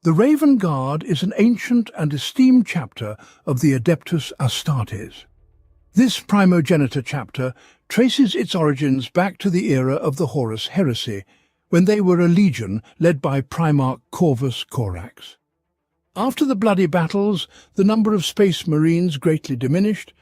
The Raven Guard is an ancient and esteemed chapter of the Adeptus Astartes. This primogenitor chapter traces its origins back to the era of the Horus heresy, when they were a legion led by Primarch Corvus Corax. After the bloody battles, the number of space marines greatly diminished,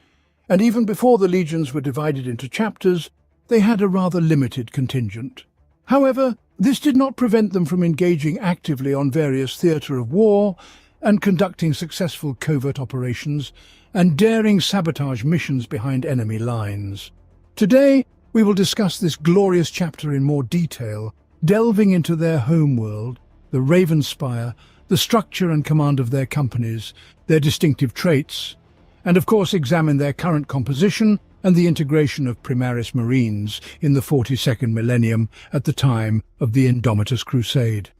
and even before the legions were divided into chapters, they had a rather limited contingent. However, this did not prevent them from engaging actively on various theatre of war and conducting successful covert operations and daring sabotage missions behind enemy lines. Today, we will discuss this glorious chapter in more detail, delving into their homeworld, the Ravenspire, the structure and command of their companies, their distinctive traits, and of course examine their current composition and the integration of Primaris Marines in the 42nd millennium at the time of the Indomitus Crusade.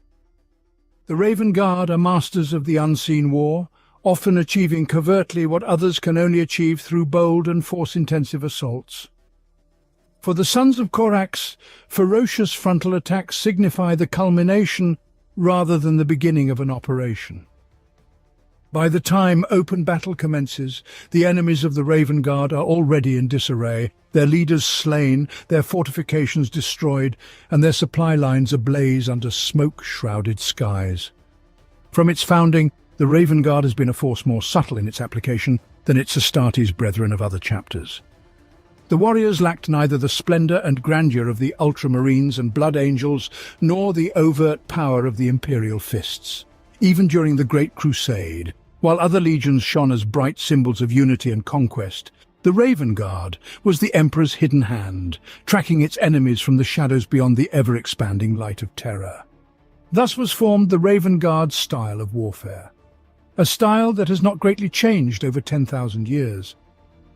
The Raven Guard are masters of the unseen war, often achieving covertly what others can only achieve through bold and force-intensive assaults. For the Sons of Corax, ferocious frontal attacks signify the culmination rather than the beginning of an operation. By the time open battle commences, the enemies of the Raven Guard are already in disarray, their leaders slain, their fortifications destroyed, and their supply lines ablaze under smoke-shrouded skies. From its founding, the Raven Guard has been a force more subtle in its application than its Astartes brethren of other chapters. The warriors lacked neither the splendor and grandeur of the Ultramarines and Blood Angels, nor the overt power of the Imperial Fists. Even during the Great Crusade, while other legions shone as bright symbols of unity and conquest, the Raven Guard was the Emperor's hidden hand, tracking its enemies from the shadows beyond the ever-expanding light of terror. Thus was formed the Raven Guard's style of warfare, a style that has not greatly changed over 10,000 years.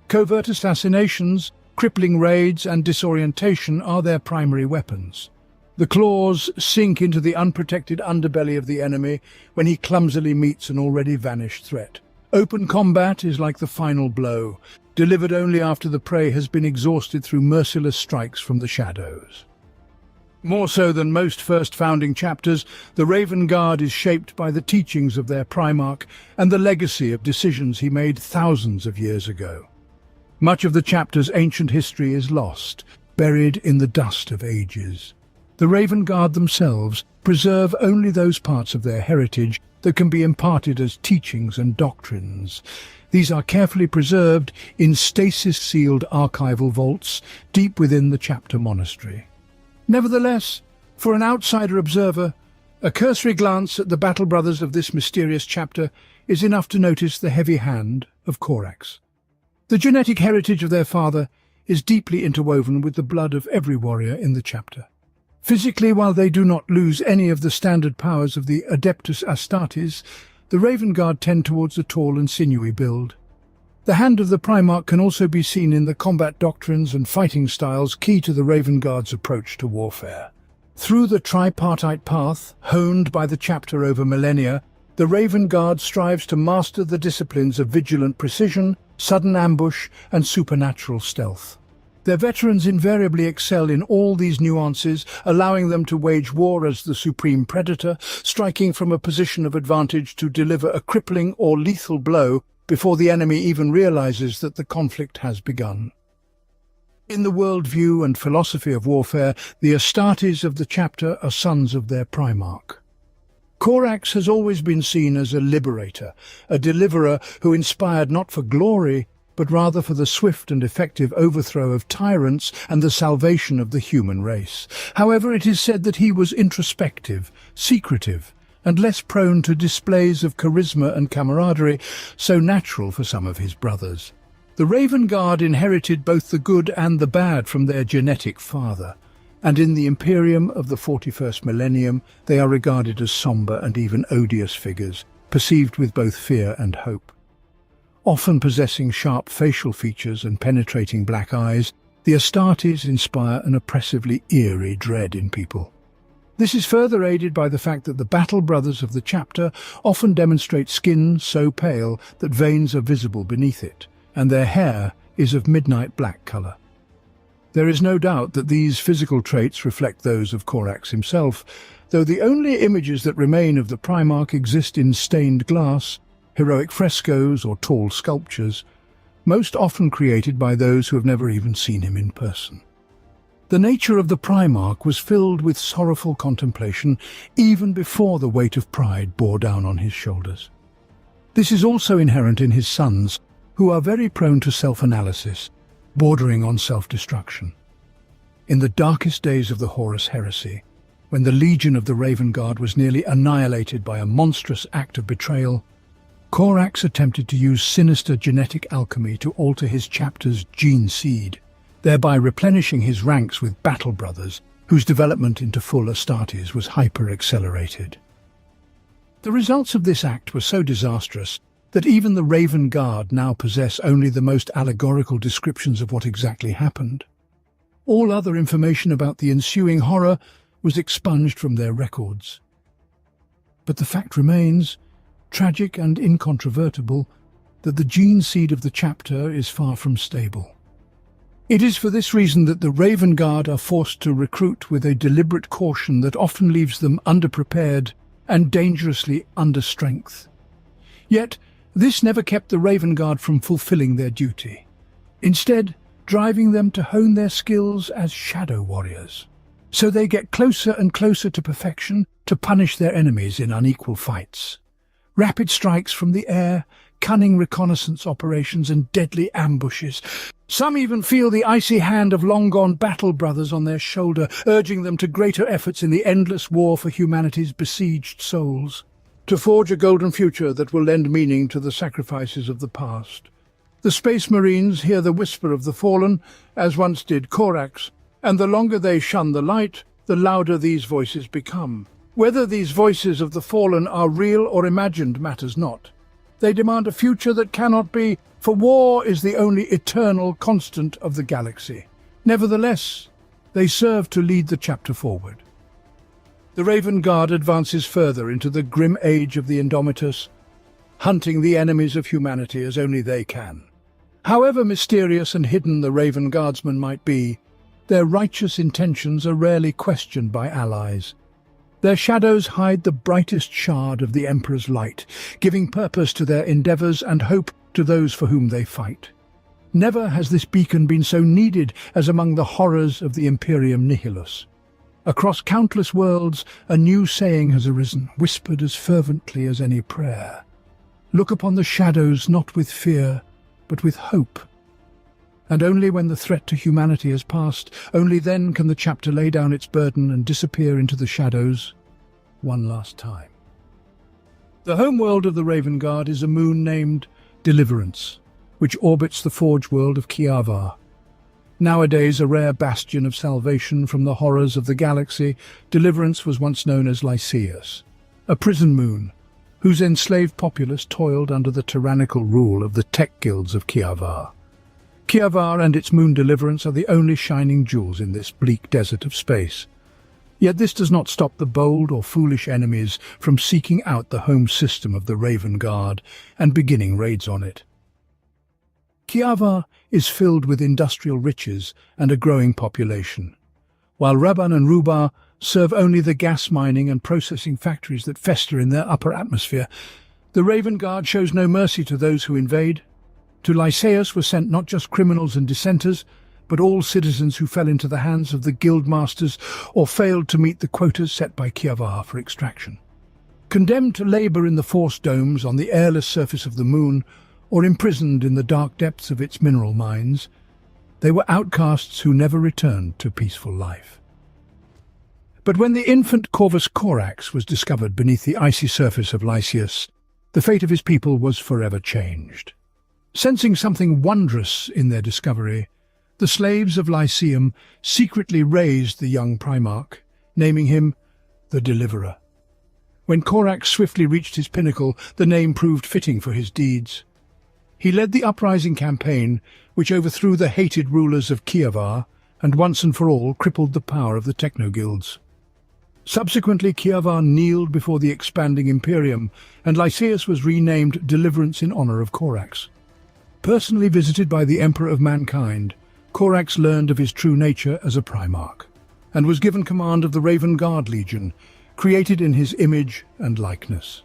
Covert assassinations, crippling raids and disorientation are their primary weapons. The claws sink into the unprotected underbelly of the enemy when he clumsily meets an already vanished threat. Open combat is like the final blow, delivered only after the prey has been exhausted through merciless strikes from the shadows. More so than most first founding chapters, the Raven Guard is shaped by the teachings of their Primarch and the legacy of decisions he made thousands of years ago. Much of the chapter's ancient history is lost, buried in the dust of ages. The Raven Guard themselves preserve only those parts of their heritage that can be imparted as teachings and doctrines. These are carefully preserved in stasis-sealed archival vaults deep within the chapter monastery. Nevertheless, for an outsider observer, a cursory glance at the battle brothers of this mysterious chapter is enough to notice the heavy hand of Corax. The genetic heritage of their father is deeply interwoven with the blood of every warrior in the chapter. Physically, while they do not lose any of the standard powers of the Adeptus Astartes, the Raven Guard tend towards a tall and sinewy build. The hand of the Primarch can also be seen in the combat doctrines and fighting styles key to the Raven Guard's approach to warfare. Through the tripartite path, honed by the chapter over millennia, the Raven Guard strives to master the disciplines of vigilant precision, sudden ambush, and supernatural stealth. Their veterans invariably excel in all these nuances, allowing them to wage war as the supreme predator, striking from a position of advantage to deliver a crippling or lethal blow before the enemy even realizes that the conflict has begun. In the worldview and philosophy of warfare, the Astartes of the chapter are sons of their Primarch. Corax has always been seen as a liberator, a deliverer who inspired not for glory, but rather for the swift and effective overthrow of tyrants and the salvation of the human race. However, it is said that he was introspective, secretive, and less prone to displays of charisma and camaraderie, so natural for some of his brothers. The Raven Guard inherited both the good and the bad from their genetic father, and in the Imperium of the 41st millennium they are regarded as sombre and even odious figures, perceived with both fear and hope. Often possessing sharp facial features and penetrating black eyes, the Astartes inspire an oppressively eerie dread in people. This is further aided by the fact that the battle brothers of the chapter often demonstrate skin so pale that veins are visible beneath it, and their hair is of midnight black colour. There is no doubt that these physical traits reflect those of Corax himself, though the only images that remain of the Primarch exist in stained glass, heroic frescoes or tall sculptures, most often created by those who have never even seen him in person. The nature of the Primarch was filled with sorrowful contemplation even before the weight of pride bore down on his shoulders. This is also inherent in his sons, who are very prone to self-analysis, bordering on self-destruction. In the darkest days of the Horus heresy, when the Legion of the Raven Guard was nearly annihilated by a monstrous act of betrayal, Corax attempted to use sinister genetic alchemy to alter his chapter's gene seed, thereby replenishing his ranks with battle brothers whose development into full Astartes was hyper-accelerated. The results of this act were so disastrous that even the Raven Guard now possess only the most allegorical descriptions of what exactly happened. All other information about the ensuing horror was expunged from their records. But the fact remains, tragic and incontrovertible, that the gene seed of the chapter is far from stable. It is for this reason that the Raven Guard are forced to recruit with a deliberate caution that often leaves them underprepared and dangerously under strength. Yet, this never kept the Raven Guard from fulfilling their duty, instead driving them to hone their skills as shadow warriors. So they get closer and closer to perfection to punish their enemies in unequal fights. Rapid strikes from the air, cunning reconnaissance operations and deadly ambushes. Some even feel the icy hand of long-gone battle brothers on their shoulder, urging them to greater efforts in the endless war for humanity's besieged souls, to forge a golden future that will lend meaning to the sacrifices of the past. The Space Marines hear the whisper of the fallen, as once did Corax, and the longer they shun the light, the louder these voices become. Whether these voices of the fallen are real or imagined matters not. They demand a future that cannot be, for war is the only eternal constant of the galaxy. Nevertheless, they serve to lead the chapter forward. The Raven Guard advances further into the grim age of the Indomitus, hunting the enemies of humanity as only they can. However mysterious and hidden the Raven Guardsmen might be, their righteous intentions are rarely questioned by allies. Their shadows hide the brightest shard of the Emperor's light, giving purpose to their endeavours and hope to those for whom they fight. Never has this beacon been so needed as among the horrors of the Imperium Nihilus. Across countless worlds, a new saying has arisen, whispered as fervently as any prayer. Look upon the shadows not with fear, but with hope. And only when the threat to humanity has passed, only then can the chapter lay down its burden and disappear into the shadows one last time. The homeworld of the Raven Guard is a moon named Deliverance, which orbits the forge world of Kiavar. Nowadays a rare bastion of salvation from the horrors of the galaxy, Deliverance was once known as Lycaeus, a prison moon, whose enslaved populace toiled under the tyrannical rule of the tech guilds of Kiavar. Kiavar and its moon Deliverance are the only shining jewels in this bleak desert of space. Yet this does not stop the bold or foolish enemies from seeking out the home system of the Raven Guard and beginning raids on it. Kiavar is filled with industrial riches and a growing population, while Raban and Rubar serve only the gas mining and processing factories that fester in their upper atmosphere. The Raven Guard shows no mercy to those who invade. To Lycaeus were sent not just criminals and dissenters, but all citizens who fell into the hands of the guild masters or failed to meet the quotas set by Kiavar for extraction. Condemned to labour in the force domes on the airless surface of the moon, or imprisoned in the dark depths of its mineral mines, they were outcasts who never returned to peaceful life. But when the infant Corvus Corax was discovered beneath the icy surface of Lycaeus, the fate of his people was forever changed. Sensing something wondrous in their discovery, the slaves of Lyceum secretly raised the young Primarch, naming him the Deliverer. When Corax swiftly reached his pinnacle, the name proved fitting for his deeds. He led the uprising campaign, which overthrew the hated rulers of Kiavar and once and for all crippled the power of the techno-guilds. Subsequently, Kiavar kneeled before the expanding Imperium, and Lycaeus was renamed Deliverance in honor of Corax. Personally visited by the Emperor of Mankind, Corax learned of his true nature as a Primarch, and was given command of the Raven Guard Legion, created in his image and likeness.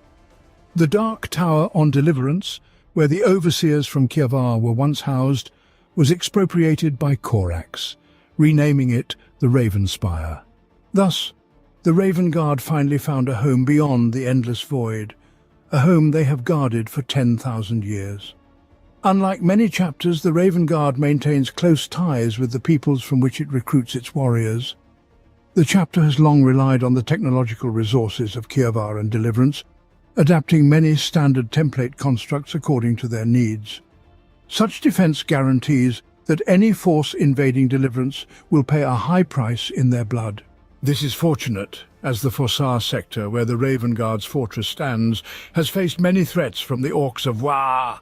The Dark Tower on Deliverance, where the overseers from Kievar were once housed, was expropriated by Corax, renaming it the Raven Spire. Thus, the Raven Guard finally found a home beyond the endless void, a home they have guarded for 10,000 years. Unlike many chapters, the Raven Guard maintains close ties with the peoples from which it recruits its warriors. The chapter has long relied on the technological resources of Kievar and Deliverance, adapting many standard template constructs according to their needs. Such defense guarantees that any force invading Deliverance will pay a high price in their blood. This is fortunate, as the Fossar sector, where the Raven Guard's fortress stands, has faced many threats from the orcs of Wa.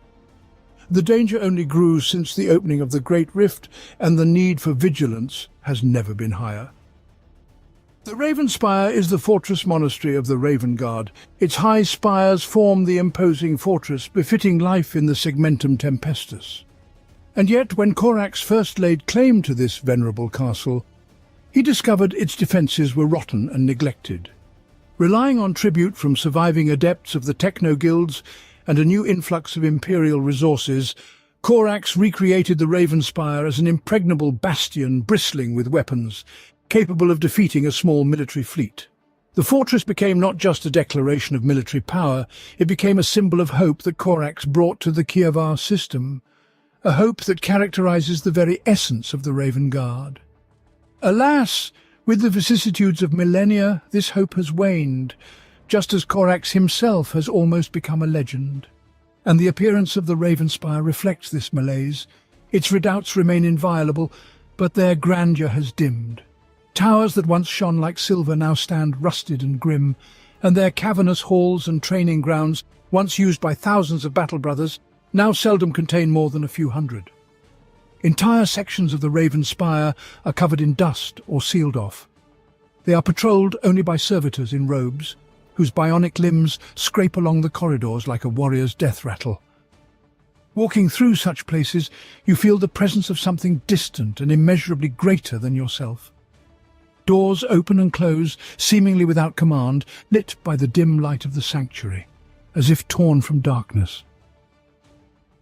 The danger only grew since the opening of the Great Rift, and the need for vigilance has never been higher. The Raven Spire is the fortress monastery of the Raven Guard. Its high spires form the imposing fortress befitting life in the Segmentum Tempestus. And yet, when Corax first laid claim to this venerable castle, he discovered its defences were rotten and neglected. Relying on tribute from surviving adepts of the techno-guilds and a new influx of imperial resources, Corax recreated the Raven Spire as an impregnable bastion bristling with weapons, capable of defeating a small military fleet. The fortress became not just a declaration of military power, it became a symbol of hope that Corax brought to the Kievar system, a hope that characterizes the very essence of the Raven Guard. Alas, with the vicissitudes of millennia, this hope has waned, just as Corax himself has almost become a legend. And the appearance of the Raven Spire reflects this malaise. Its redoubts remain inviolable, but their grandeur has dimmed. Towers that once shone like silver now stand rusted and grim, and their cavernous halls and training grounds, once used by thousands of battle brothers, now seldom contain more than a few hundred. Entire sections of the Raven Spire are covered in dust or sealed off. They are patrolled only by servitors in robes, whose bionic limbs scrape along the corridors like a warrior's death rattle. Walking through such places, you feel the presence of something distant and immeasurably greater than yourself. Doors open and close, seemingly without command, lit by the dim light of the sanctuary, as if torn from darkness.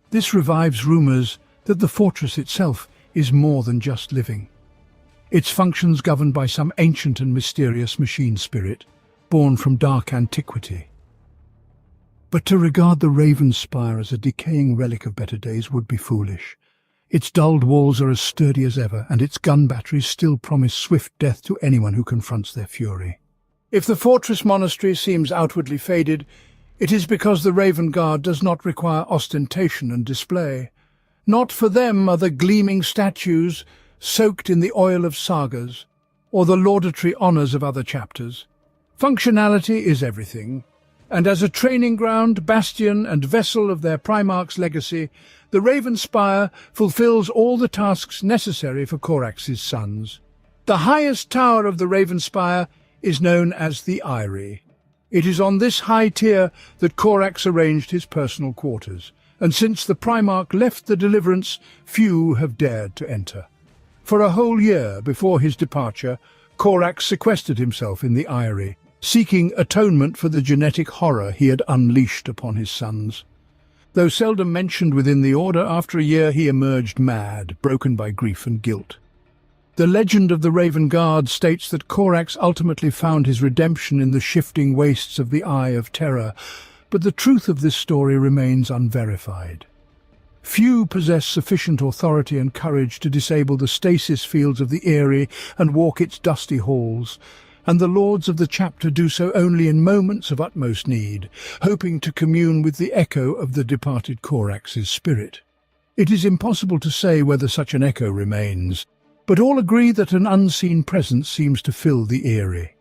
This revives rumours that the fortress itself is more than just living. Its functions governed by some ancient and mysterious machine spirit, born from dark antiquity. But to regard the Raven Spire as a decaying relic of better days would be foolish. Its dulled walls are as sturdy as ever, and its gun batteries still promise swift death to anyone who confronts their fury. If the fortress monastery seems outwardly faded, it is because the Raven Guard does not require ostentation and display. Not for them are the gleaming statues soaked in the oil of sagas, or the laudatory honours of other chapters. Functionality is everything, and as a training ground, bastion and vessel of their Primarch's legacy, the Raven Spire fulfills all the tasks necessary for Corax's sons. The highest tower of the Raven Spire is known as the Eyrie. It is on this high tier that Corax arranged his personal quarters, and since the Primarch left the Deliverance, few have dared to enter. For a whole year before his departure, Corax sequestered himself in the Eyrie, seeking atonement for the genetic horror he had unleashed upon his sons. Though seldom mentioned within the Order, after a year he emerged mad, broken by grief and guilt. The legend of the Raven Guard states that Corax ultimately found his redemption in the shifting wastes of the Eye of Terror, but the truth of this story remains unverified. Few possess sufficient authority and courage to disable the stasis fields of the Eyrie and walk its dusty halls, and the lords of the chapter do so only in moments of utmost need, hoping to commune with the echo of the departed Corax's spirit. It is impossible to say whether such an echo remains, but all agree that an unseen presence seems to fill the Eyrie.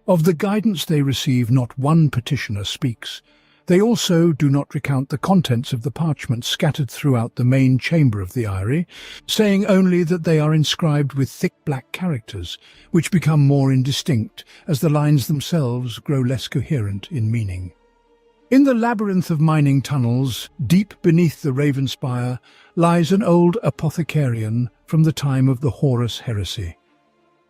Of the guidance they receive, not one petitioner speaks. They also do not recount the contents of the parchments scattered throughout the main chamber of the Eyrie, saying only that they are inscribed with thick black characters, which become more indistinct as the lines themselves grow less coherent in meaning. In the labyrinth of mining tunnels, deep beneath the Raven Spire, lies an old apothecarian from the time of the Horus heresy.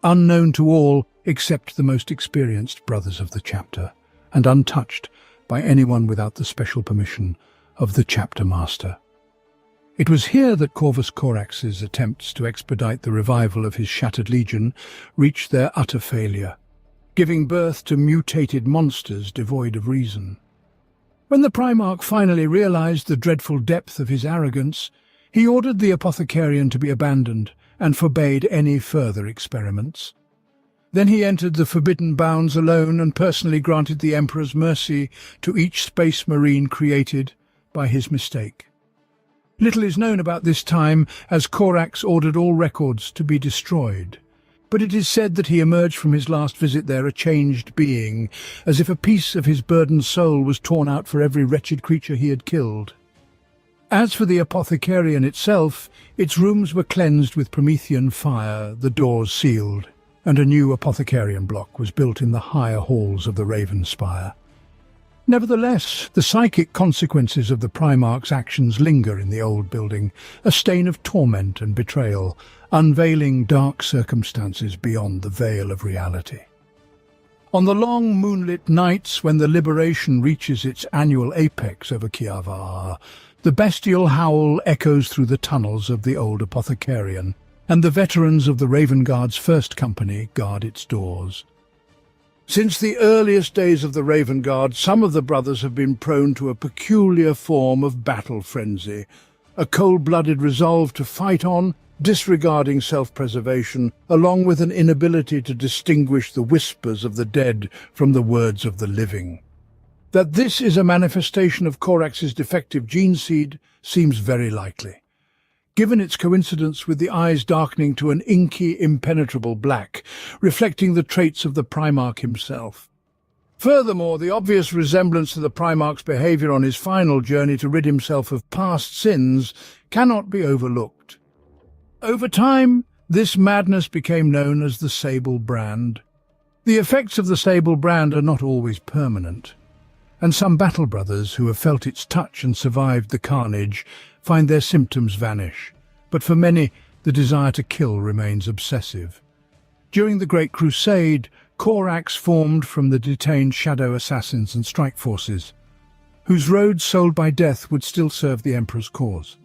unknown to all except the most experienced brothers of the chapter, and untouched by anyone without the special permission of the chapter master. It was here that Corvus Corax's attempts to expedite the revival of his shattered legion reached their utter failure, giving birth to mutated monsters devoid of reason. When the Primarch finally realized the dreadful depth of his arrogance, he ordered the Apothecarian to be abandoned and forbade any further experiments. Then he entered the forbidden bounds alone and personally granted the Emperor's mercy to each space marine created by his mistake. Little is known about this time, as Corax ordered all records to be destroyed, but it is said that he emerged from his last visit there a changed being, as if a piece of his burdened soul was torn out for every wretched creature he had killed. As for the Apothecarian itself, its rooms were cleansed with Promethean fire, the doors sealed, and a new Apothecarian block was built in the higher halls of the Raven Spire. Nevertheless, the psychic consequences of the Primarch's actions linger in the old building, a stain of torment and betrayal, unveiling dark circumstances beyond the veil of reality. On the long moonlit nights when the Liberation reaches its annual apex over Kiava, the bestial howl echoes through the tunnels of the old Apothecarian, and the veterans of the Raven Guard's first company guard its doors. Since the earliest days of the Raven Guard, some of the brothers have been prone to a peculiar form of battle frenzy, a cold-blooded resolve to fight on, disregarding self-preservation, along with an inability to distinguish the whispers of the dead from the words of the living. That this is a manifestation of Corax's defective gene seed seems very likely, given its coincidence with the eyes darkening to an inky, impenetrable black, reflecting the traits of the Primarch himself. Furthermore, the obvious resemblance to the Primarch's behavior on his final journey to rid himself of past sins cannot be overlooked. Over time, this madness became known as the Sable Brand. The effects of the Sable Brand are not always permanent, and some battle brothers who have felt its touch and survived the carnage find their symptoms vanish, but for many, the desire to kill remains obsessive. During the Great Crusade, Corax formed from the detained shadow assassins and strike forces, whose roads sold by death would still serve the Emperor's cause.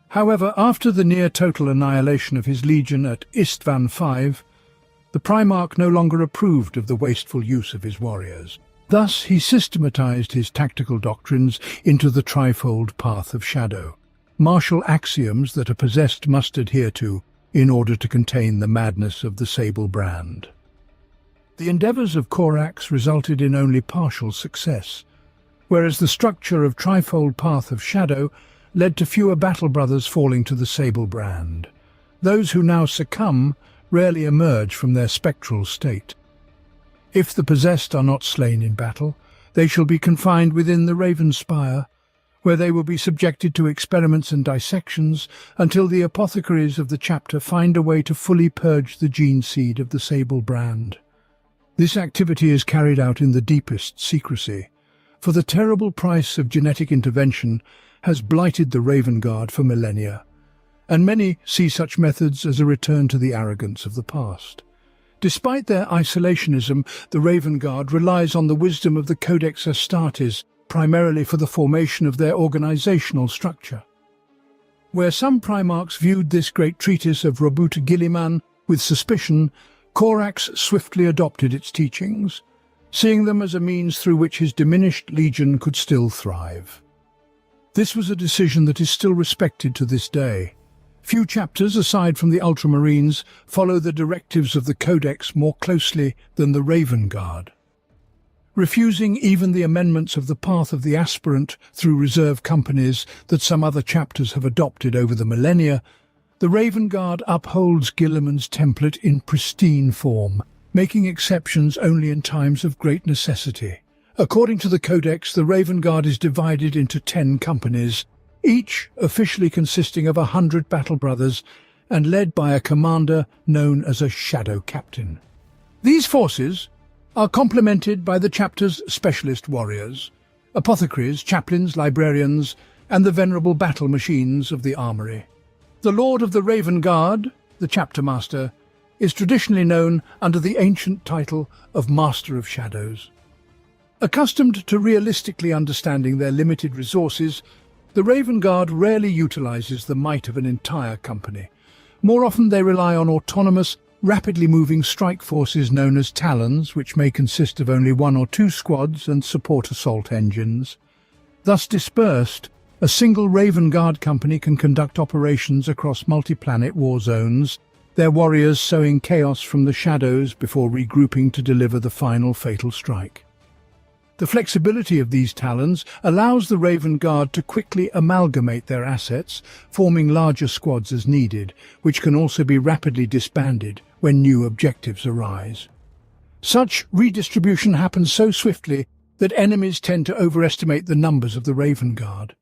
However, after the near-total annihilation of his legion at Istvan V, the Primarch no longer approved of the wasteful use of his warriors. Thus, he systematized his tactical doctrines into the trifold path of shadow, martial axioms that a possessed must adhere to in order to contain the madness of the Sable Brand. The endeavors of Corax resulted in only partial success, whereas the structure of trifold path of shadow led to fewer battle brothers falling to the Sable Brand. Those who now succumb rarely emerge from their spectral state. If the possessed are not slain in battle, they shall be confined within the Raven Spire, where they will be subjected to experiments and dissections until the apothecaries of the chapter find a way to fully purge the gene seed of the Sable Brand. This activity is carried out in the deepest secrecy, for the terrible price of genetic intervention has blighted the Raven Guard for millennia, and many see such methods as a return to the arrogance of the past. Despite their isolationism, the Raven Guard relies on the wisdom of the Codex Astartes, primarily for the formation of their organizational structure. Where some Primarchs viewed this great treatise of Robert Gilliman with suspicion, Corax swiftly adopted its teachings, seeing them as a means through which his diminished legion could still thrive. This was a decision that is still respected to this day. Few chapters, aside from the Ultramarines, follow the directives of the Codex more closely than the Raven Guard. Refusing even the amendments of the path of the aspirant through reserve companies that some other chapters have adopted over the millennia, the Raven Guard upholds Gilliman's template in pristine form, making exceptions only in times of great necessity. According to the Codex, the Raven Guard is divided into 10 companies, each officially consisting of 100 battle brothers and led by a commander known as a shadow captain. These forces are complemented by the chapter's specialist warriors, apothecaries, chaplains, librarians, and the venerable battle machines of the armory. The Lord of the Raven Guard, the chapter master, is traditionally known under the ancient title of Master of Shadows. Accustomed to realistically understanding their limited resources, the Raven Guard rarely utilizes the might of an entire company. More often they rely on autonomous, rapidly moving strike forces known as Talons, which may consist of only 1 or 2 squads and support assault engines. Thus dispersed, a single Raven Guard company can conduct operations across multi-planet war zones, their warriors sowing chaos from the shadows before regrouping to deliver the final fatal strike. The flexibility of these Talons allows the Raven Guard to quickly amalgamate their assets, forming larger squads as needed, which can also be rapidly disbanded when new objectives arise. Such redistribution happens so swiftly that enemies tend to overestimate the numbers of the Raven Guard.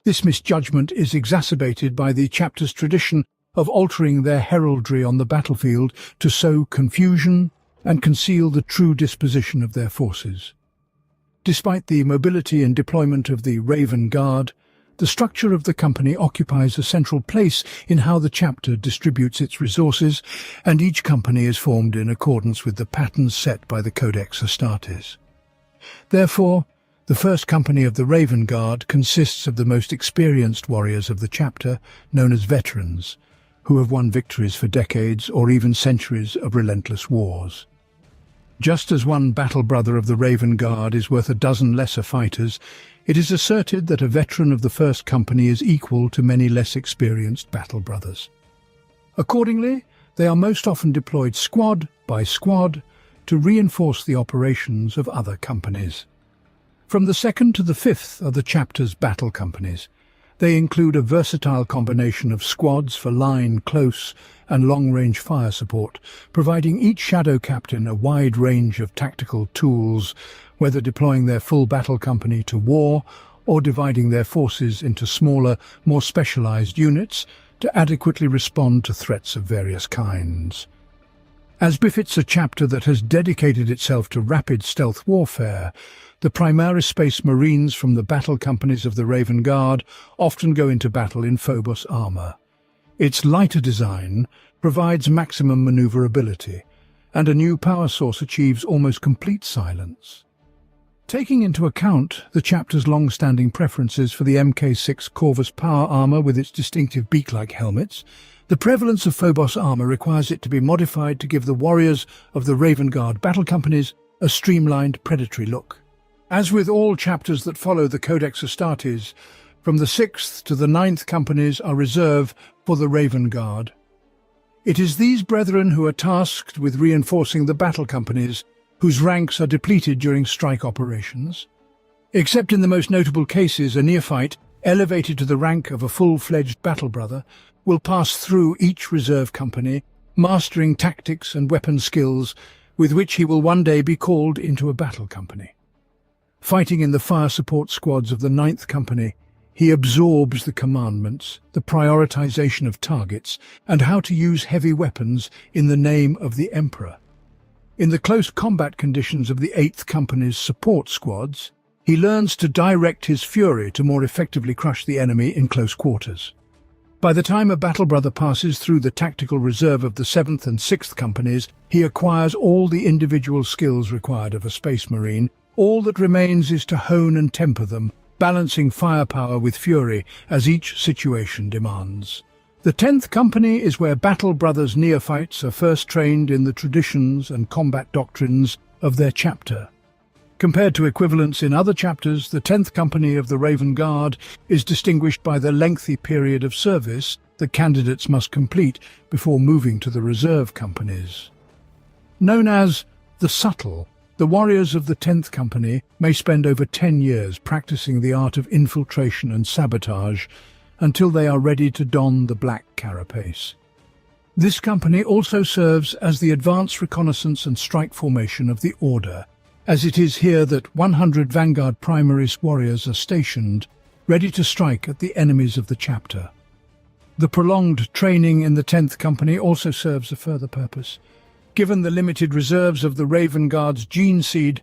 This misjudgment is exacerbated by the chapter's tradition of altering their heraldry on the battlefield to sow confusion and conceal the true disposition of their forces. Despite the mobility and deployment of the Raven Guard, the structure of the company occupies a central place in how the chapter distributes its resources, and each company is formed in accordance with the patterns set by the Codex Astartes. Therefore, the first company of the Raven Guard consists of the most experienced warriors of the chapter, known as veterans, who have won victories for decades or even centuries of relentless wars. Just as one battle brother of the Raven Guard is worth a dozen lesser fighters, it is asserted that a veteran of the first company is equal to many less experienced battle brothers. Accordingly, they are most often deployed squad by squad to reinforce the operations of other companies. From the 2nd to the 5th are the chapter's battle companies. They include a versatile combination of squads for line, close, and long-range fire support, providing each shadow captain a wide range of tactical tools, whether deploying their full battle company to war or dividing their forces into smaller, more specialized units to adequately respond to threats of various kinds. As befits a chapter that has dedicated itself to rapid stealth warfare, the Primaris Space Marines from the battle companies of the Raven Guard often go into battle in Phobos armor. Its lighter design provides maximum maneuverability, and a new power source achieves almost complete silence. Taking into account the chapter's long-standing preferences for the Mk6 Corvus power armor with its distinctive beak-like helmets, the prevalence of Phobos armor requires it to be modified to give the warriors of the Raven Guard battle companies a streamlined, predatory look. As with all chapters that follow the Codex Astartes, from the 6th to the 9th companies are reserved for the Raven Guard. It is these brethren who are tasked with reinforcing the battle companies whose ranks are depleted during strike operations. Except in the most notable cases, a neophyte, elevated to the rank of a full-fledged battle brother, will pass through each reserve company, mastering tactics and weapon skills with which he will one day be called into a battle company. Fighting in the fire support squads of the 9th Company, he absorbs the commandments, the prioritization of targets, and how to use heavy weapons in the name of the Emperor. In the close combat conditions of the 8th Company's support squads, he learns to direct his fury to more effectively crush the enemy in close quarters. By the time a battle brother passes through the tactical reserve of the 7th and 6th Companies, he acquires all the individual skills required of a Space Marine. All that remains is to hone and temper them, balancing firepower with fury as each situation demands. The 10th Company is where Battle Brothers neophytes are first trained in the traditions and combat doctrines of their chapter. Compared to equivalents in other chapters, the 10th Company of the Raven Guard is distinguished by the lengthy period of service that candidates must complete before moving to the reserve companies. Known as the Subtle, the warriors of the 10th Company may spend over 10 years practicing the art of infiltration and sabotage until they are ready to don the black carapace. This company also serves as the advanced reconnaissance and strike formation of the Order, as it is here that 100 Vanguard Primaris warriors are stationed, ready to strike at the enemies of the chapter. The prolonged training in the 10th Company also serves a further purpose. Given the limited reserves of the Raven Guard's gene seed,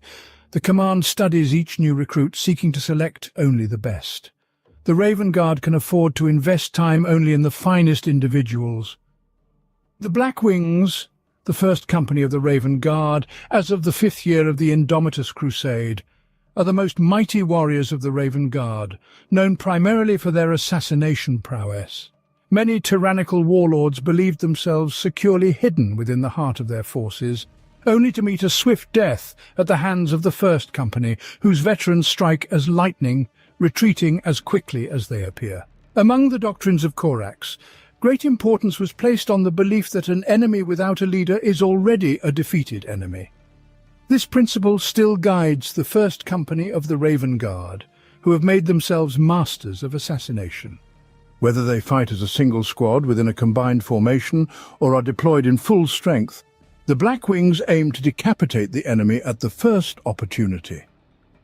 the command studies each new recruit, seeking to select only the best. The Raven Guard can afford to invest time only in the finest individuals. The Black Wings, the first company of the Raven Guard, as of the 5th year of the Indomitus Crusade, are the most mighty warriors of the Raven Guard, known primarily for their assassination prowess. Many tyrannical warlords believed themselves securely hidden within the heart of their forces, only to meet a swift death at the hands of the First Company, whose veterans strike as lightning, retreating as quickly as they appear. Among the doctrines of Corax, great importance was placed on the belief that an enemy without a leader is already a defeated enemy. This principle still guides the First Company of the Raven Guard, who have made themselves masters of assassination. Whether they fight as a single squad within a combined formation or are deployed in full strength, the Black Wings aim to decapitate the enemy at the first opportunity.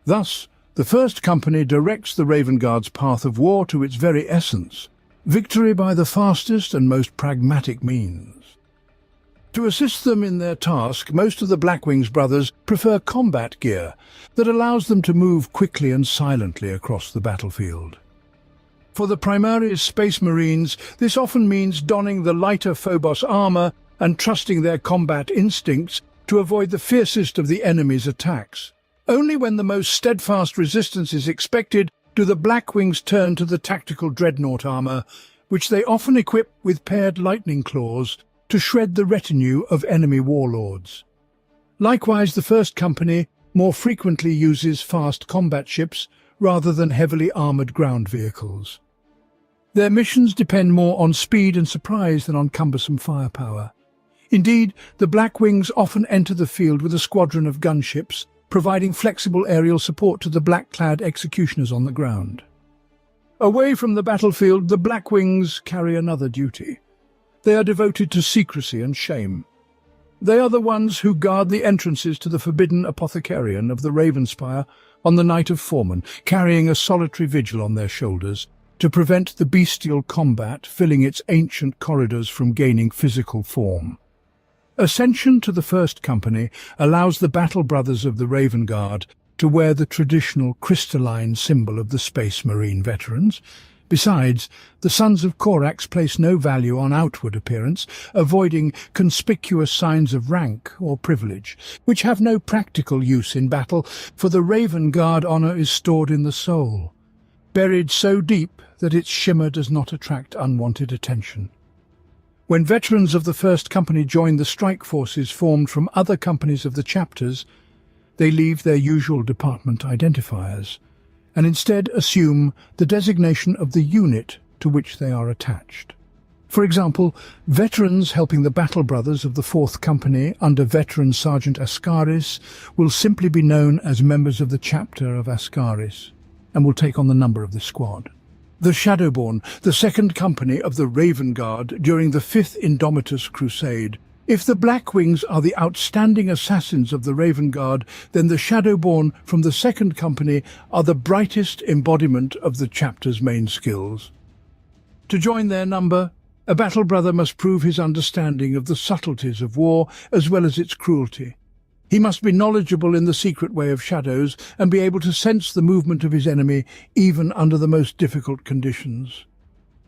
Thus, the First Company directs the Raven Guard's path of war to its very essence, victory by the fastest and most pragmatic means. To assist them in their task, most of the Black Wings brothers prefer combat gear that allows them to move quickly and silently across the battlefield. For the Primaris Space Marines, this often means donning the lighter Phobos armor and trusting their combat instincts to avoid the fiercest of the enemy's attacks. Only when the most steadfast resistance is expected do the Black Wings turn to the tactical dreadnought armor, which they often equip with paired lightning claws to shred the retinue of enemy warlords. Likewise, the First Company more frequently uses fast combat ships rather than heavily armoured ground vehicles. Their missions depend more on speed and surprise than on cumbersome firepower. Indeed, the Black Wings often enter the field with a squadron of gunships, providing flexible aerial support to the black-clad executioners on the ground. Away from the battlefield, the Black Wings carry another duty. They are devoted to secrecy and shame. They are the ones who guard the entrances to the forbidden apothecarian of the Ravenspire on the night of Foreman, carrying a solitary vigil on their shoulders to prevent the bestial combat filling its ancient corridors from gaining physical form. Ascension to the First Company allows the Battle Brothers of the Raven Guard to wear the traditional crystalline symbol of the Space Marine veterans. Besides, the Sons of Corax place no value on outward appearance, avoiding conspicuous signs of rank or privilege, which have no practical use in battle, for the Raven Guard honor is stored in the soul, buried so deep that its shimmer does not attract unwanted attention. When veterans of the First Company join the strike forces formed from other companies of the chapters, they leave their usual department identifiers and instead assume the designation of the unit to which they are attached. For example, veterans helping the Battle Brothers of the Fourth Company under Veteran Sergeant Ascaris will simply be known as members of the chapter of Ascaris and will take on the number of the squad. The Shadowborn, the Second Company of the Raven Guard during the 5th Indomitus Crusade. If the Black Wings are the outstanding assassins of the Raven Guard, then the Shadowborn from the Second Company are the brightest embodiment of the chapter's main skills. To join their number, a Battle Brother must prove his understanding of the subtleties of war as well as its cruelty. He must be knowledgeable in the secret way of shadows and be able to sense the movement of his enemy even under the most difficult conditions.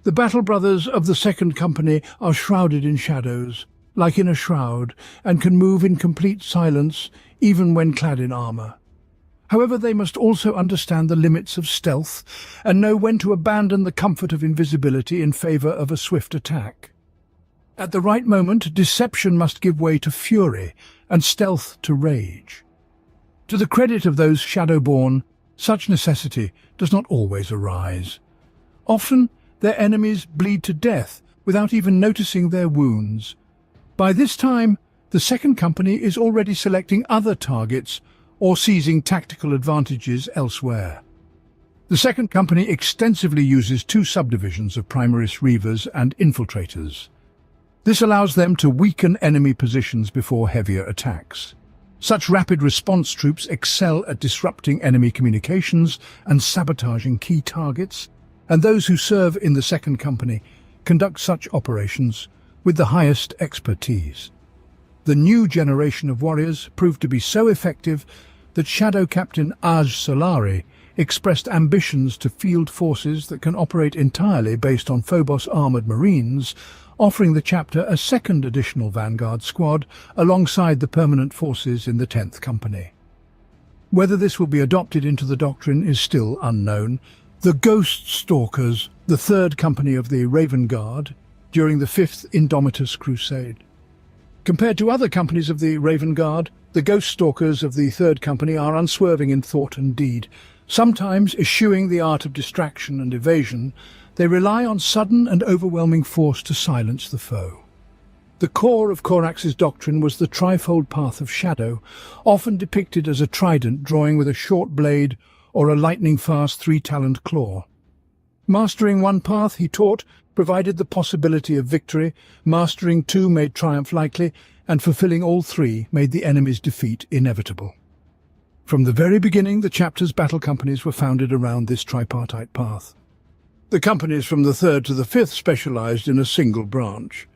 The Battle Brothers of the Second Company are shrouded in shadows, like in a shroud, and can move in complete silence even when clad in armor. However, they must also understand the limits of stealth and know when to abandon the comfort of invisibility in favor of a swift attack. At the right moment, deception must give way to fury and stealth to rage. To the credit of those Shadowborn, such necessity does not always arise. Often, their enemies bleed to death without even noticing their wounds. By this time, the Second Company is already selecting other targets or seizing tactical advantages elsewhere. The Second Company extensively uses two subdivisions of Primaris Reavers and Infiltrators. This allows them to weaken enemy positions before heavier attacks. Such rapid response troops excel at disrupting enemy communications and sabotaging key targets, and those who serve in the Second Company conduct such operations with the highest expertise. The new generation of warriors proved to be so effective that Shadow Captain Aj Solari expressed ambitions to field forces that can operate entirely based on Phobos armoured marines, offering the chapter a second additional vanguard squad alongside the permanent forces in the 10th Company. Whether this will be adopted into the doctrine is still unknown. The Ghost Stalkers, the 3rd Company of the Raven Guard, during the 5th Indomitus Crusade. Compared to other companies of the Raven Guard, the Ghost Stalkers of the 3rd Company are unswerving in thought and deed. Sometimes eschewing the art of distraction and evasion, they rely on sudden and overwhelming force to silence the foe. The core of Corax's doctrine was the trifold path of shadow, often depicted as a trident drawing with a short blade or a lightning-fast 3-taloned claw. Mastering one path, he taught, provided the possibility of victory, mastering two made triumph likely, and fulfilling all three made the enemy's defeat inevitable. From the very beginning, the chapter's battle companies were founded around this tripartite path. The companies from the 3rd to the 5th specialized in a single branch,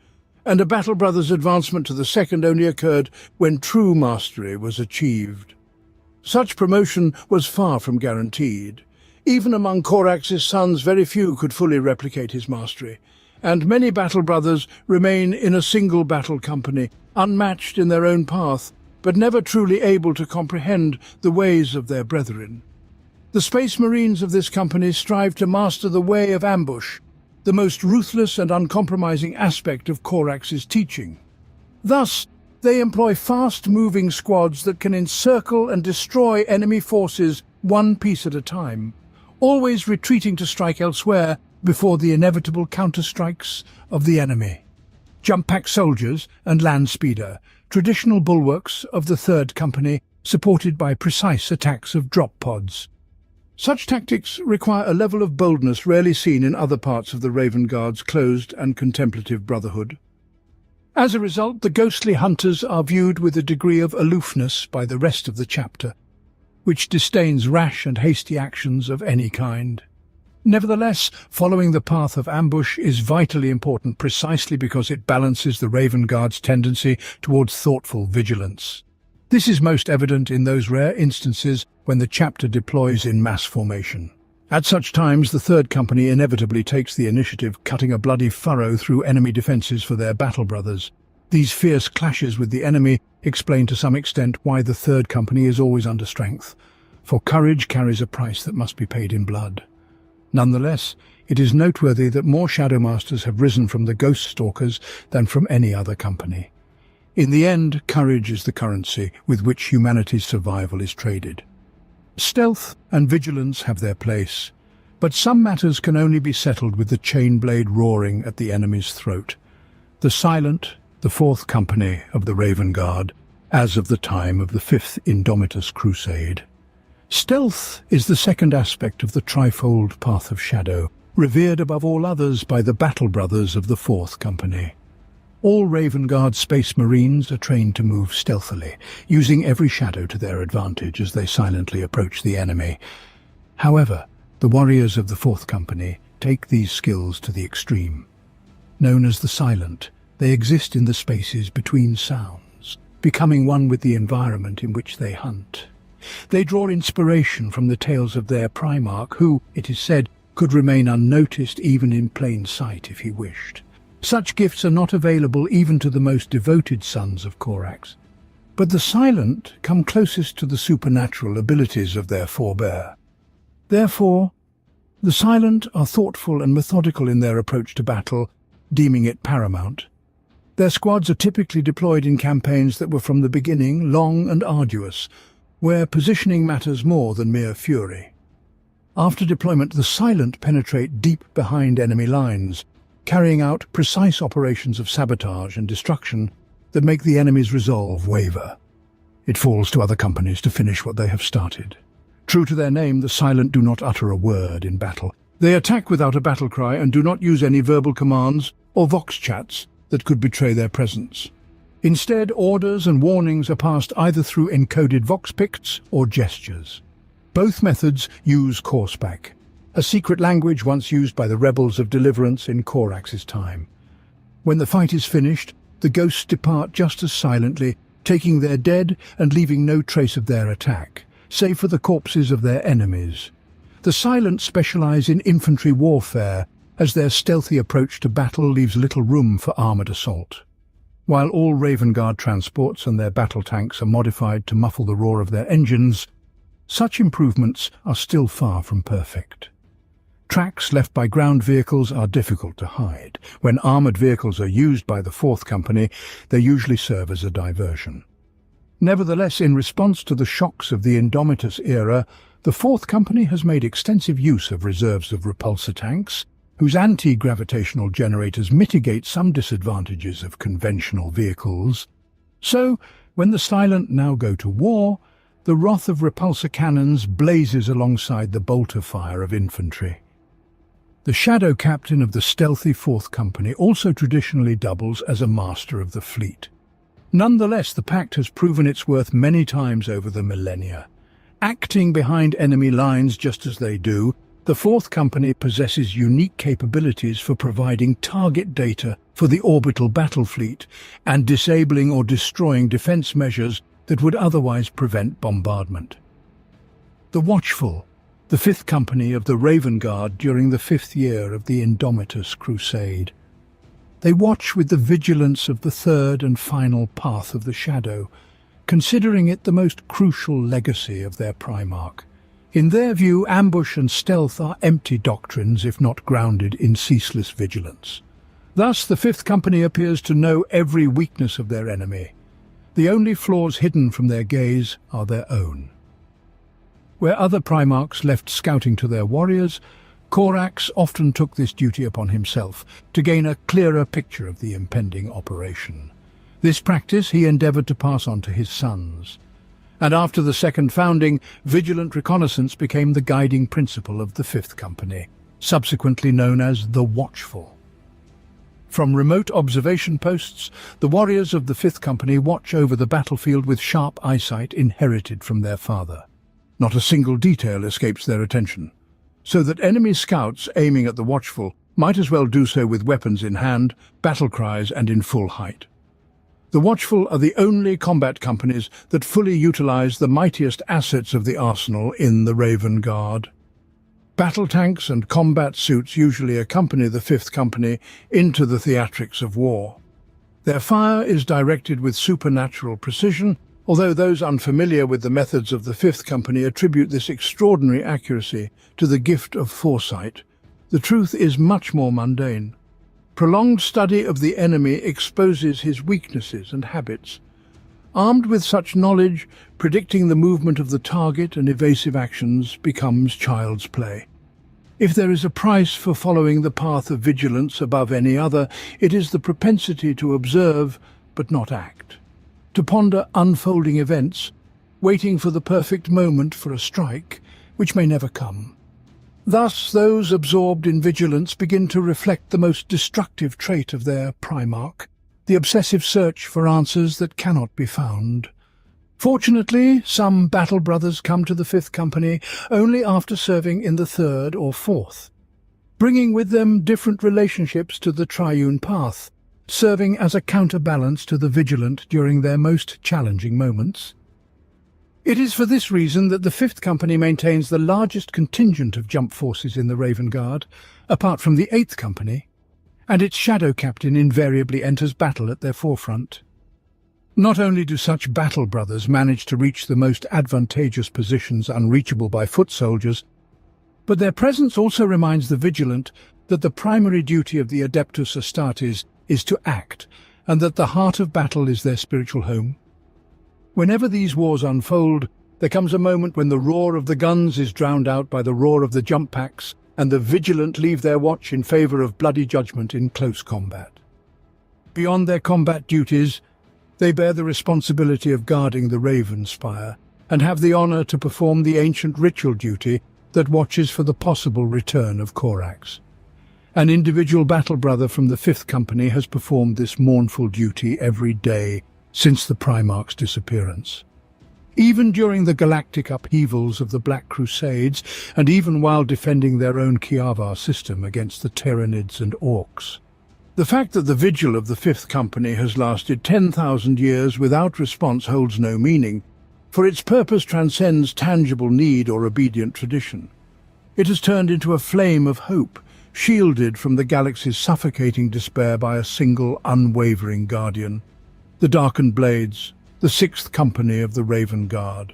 and a Battle Brothers advancement to the 2nd only occurred when true mastery was achieved. Such promotion was far from guaranteed. Even among Corax's sons, very few could fully replicate his mastery, and many Battle Brothers remain in a single battle company, unmatched in their own path, but never truly able to comprehend the ways of their brethren. The Space Marines of this company strive to master the way of ambush, the most ruthless and uncompromising aspect of Corax's teaching. Thus, they employ fast-moving squads that can encircle and destroy enemy forces one piece at a time, always retreating to strike elsewhere before the inevitable counterstrikes of the enemy. Jump-pack soldiers and land speeder, traditional bulwarks of the 3rd Company, supported by precise attacks of drop pods. Such tactics require a level of boldness rarely seen in other parts of the Raven Guard's closed and contemplative brotherhood. As a result, the ghostly hunters are viewed with a degree of aloofness by the rest of the chapter, which disdains rash and hasty actions of any kind. Nevertheless, following the path of ambush is vitally important precisely because it balances the Raven Guard's tendency towards thoughtful vigilance. This is most evident in those rare instances when the chapter deploys in mass formation. At such times, the 3rd Company inevitably takes the initiative, cutting a bloody furrow through enemy defences for their battle brothers. These fierce clashes with the enemy explain to some extent why the 3rd Company is always under strength, for courage carries a price that must be paid in blood. Nonetheless, it is noteworthy that more Shadowmasters have risen from the Ghost Stalkers than from any other company. In the end, courage is the currency with which humanity's survival is traded. Stealth and vigilance have their place, but some matters can only be settled with the chain blade roaring at the enemy's throat. The silent, the 4th Company of the Raven Guard, as of the time of the 5th Indomitus Crusade. Stealth is the second aspect of the trifold path of shadow, revered above all others by the Battle Brothers of the 4th Company. All Raven Guard Space Marines are trained to move stealthily, using every shadow to their advantage as they silently approach the enemy. However, the warriors of the 4th Company take these skills to the extreme. Known as the Silent, they exist in the spaces between sounds, becoming one with the environment in which they hunt. They draw inspiration from the tales of their Primarch, who, it is said, could remain unnoticed even in plain sight if he wished. Such gifts are not available even to the most devoted sons of Corax. But the Silent come closest to the supernatural abilities of their forebear. Therefore, the Silent are thoughtful and methodical in their approach to battle, deeming it paramount. Their squads are typically deployed in campaigns that were from the beginning long and arduous, where positioning matters more than mere fury. After deployment, the Silent penetrate deep behind enemy lines, carrying out precise operations of sabotage and destruction that make the enemy's resolve waver. It falls to other companies to finish what they have started. True to their name, the Silent do not utter a word in battle. They attack without a battle cry and do not use any verbal commands or vox chats that could betray their presence. Instead, orders and warnings are passed either through encoded vox picts or gestures. Both methods use Corspec, a secret language once used by the rebels of Deliverance in Corax's time. When the fight is finished, the ghosts depart just as silently, taking their dead and leaving no trace of their attack, save for the corpses of their enemies. The Silent specialize in infantry warfare, as their stealthy approach to battle leaves little room for armoured assault. While all Raven Guard transports and their battle tanks are modified to muffle the roar of their engines, such improvements are still far from perfect. Tracks left by ground vehicles are difficult to hide. When armoured vehicles are used by the 4th Company, they usually serve as a diversion. Nevertheless, in response to the shocks of the Indomitus era, the 4th Company has made extensive use of reserves of repulsor tanks, whose anti-gravitational generators mitigate some disadvantages of conventional vehicles. So, when the Silent now go to war, the wrath of repulsor cannons blazes alongside the bolter fire of infantry. The Shadow Captain of the stealthy 4th Company also traditionally doubles as a master of the fleet. Nonetheless, the Pact has proven its worth many times over the millennia. Acting behind enemy lines just as they do, the 4th Company possesses unique capabilities for providing target data for the orbital battle fleet and disabling or destroying defense measures that would otherwise prevent bombardment. The Watchful, the 5th Company of the Raven Guard during the 5th year of the Indomitus Crusade. They watch with the vigilance of the third and final path of the Shadow, considering it the most crucial legacy of their Primarch. In their view, ambush and stealth are empty doctrines if not grounded in ceaseless vigilance. Thus, the 5th Company appears to know every weakness of their enemy. The only flaws hidden from their gaze are their own. Where other Primarchs left scouting to their warriors, Corax often took this duty upon himself to gain a clearer picture of the impending operation. This practice he endeavoured to pass on to his sons. And after the second founding, vigilant reconnaissance became the guiding principle of the 5th Company, subsequently known as the Watchful. From remote observation posts, the warriors of the 5th Company watch over the battlefield with sharp eyesight inherited from their father. Not a single detail escapes their attention, so that enemy scouts aiming at the Watchful might as well do so with weapons in hand, battle cries, and in full height. The Watchful are the only combat companies that fully utilize the mightiest assets of the arsenal in the Raven Guard. Battle tanks and combat suits usually accompany the 5th Company into the theatrics of war. Their fire is directed with supernatural precision, although those unfamiliar with the methods of the 5th Company attribute this extraordinary accuracy to the gift of foresight. The truth is much more mundane. Prolonged study of the enemy exposes his weaknesses and habits. Armed with such knowledge, predicting the movement of the target and evasive actions becomes child's play. If there is a price for following the path of vigilance above any other, it is the propensity to observe but not act, to ponder unfolding events, waiting for the perfect moment for a strike, which may never come. Thus, those absorbed in vigilance begin to reflect the most destructive trait of their Primarch, the obsessive search for answers that cannot be found. Fortunately, some battle brothers come to the 5th Company only after serving in the 3rd or 4th, bringing with them different relationships to the Triune Path, serving as a counterbalance to the vigilant during their most challenging moments. It is for this reason that the 5th Company maintains the largest contingent of jump forces in the Raven Guard, apart from the 8th Company, and its Shadow Captain invariably enters battle at their forefront. Not only do such battle brothers manage to reach the most advantageous positions unreachable by foot soldiers, but their presence also reminds the vigilant that the primary duty of the Adeptus Astartes is to act, and that the heart of battle is their spiritual home. Whenever these wars unfold, there comes a moment when the roar of the guns is drowned out by the roar of the jump packs, and the vigilant leave their watch in favour of bloody judgment in close combat. Beyond their combat duties, they bear the responsibility of guarding the Raven Spire, and have the honour to perform the ancient ritual duty that watches for the possible return of Corax. An individual battle brother from the 5th Company has performed this mournful duty every day since the Primarch's disappearance. Even during the galactic upheavals of the Black Crusades, and even while defending their own Kiavar system against the Tyranids and Orcs. The fact that the vigil of the 5th Company has lasted 10,000 years without response holds no meaning, for its purpose transcends tangible need or obedient tradition. It has turned into a flame of hope, shielded from the galaxy's suffocating despair by a single unwavering guardian. The Darkened Blades, the Sixth Company of the Raven Guard.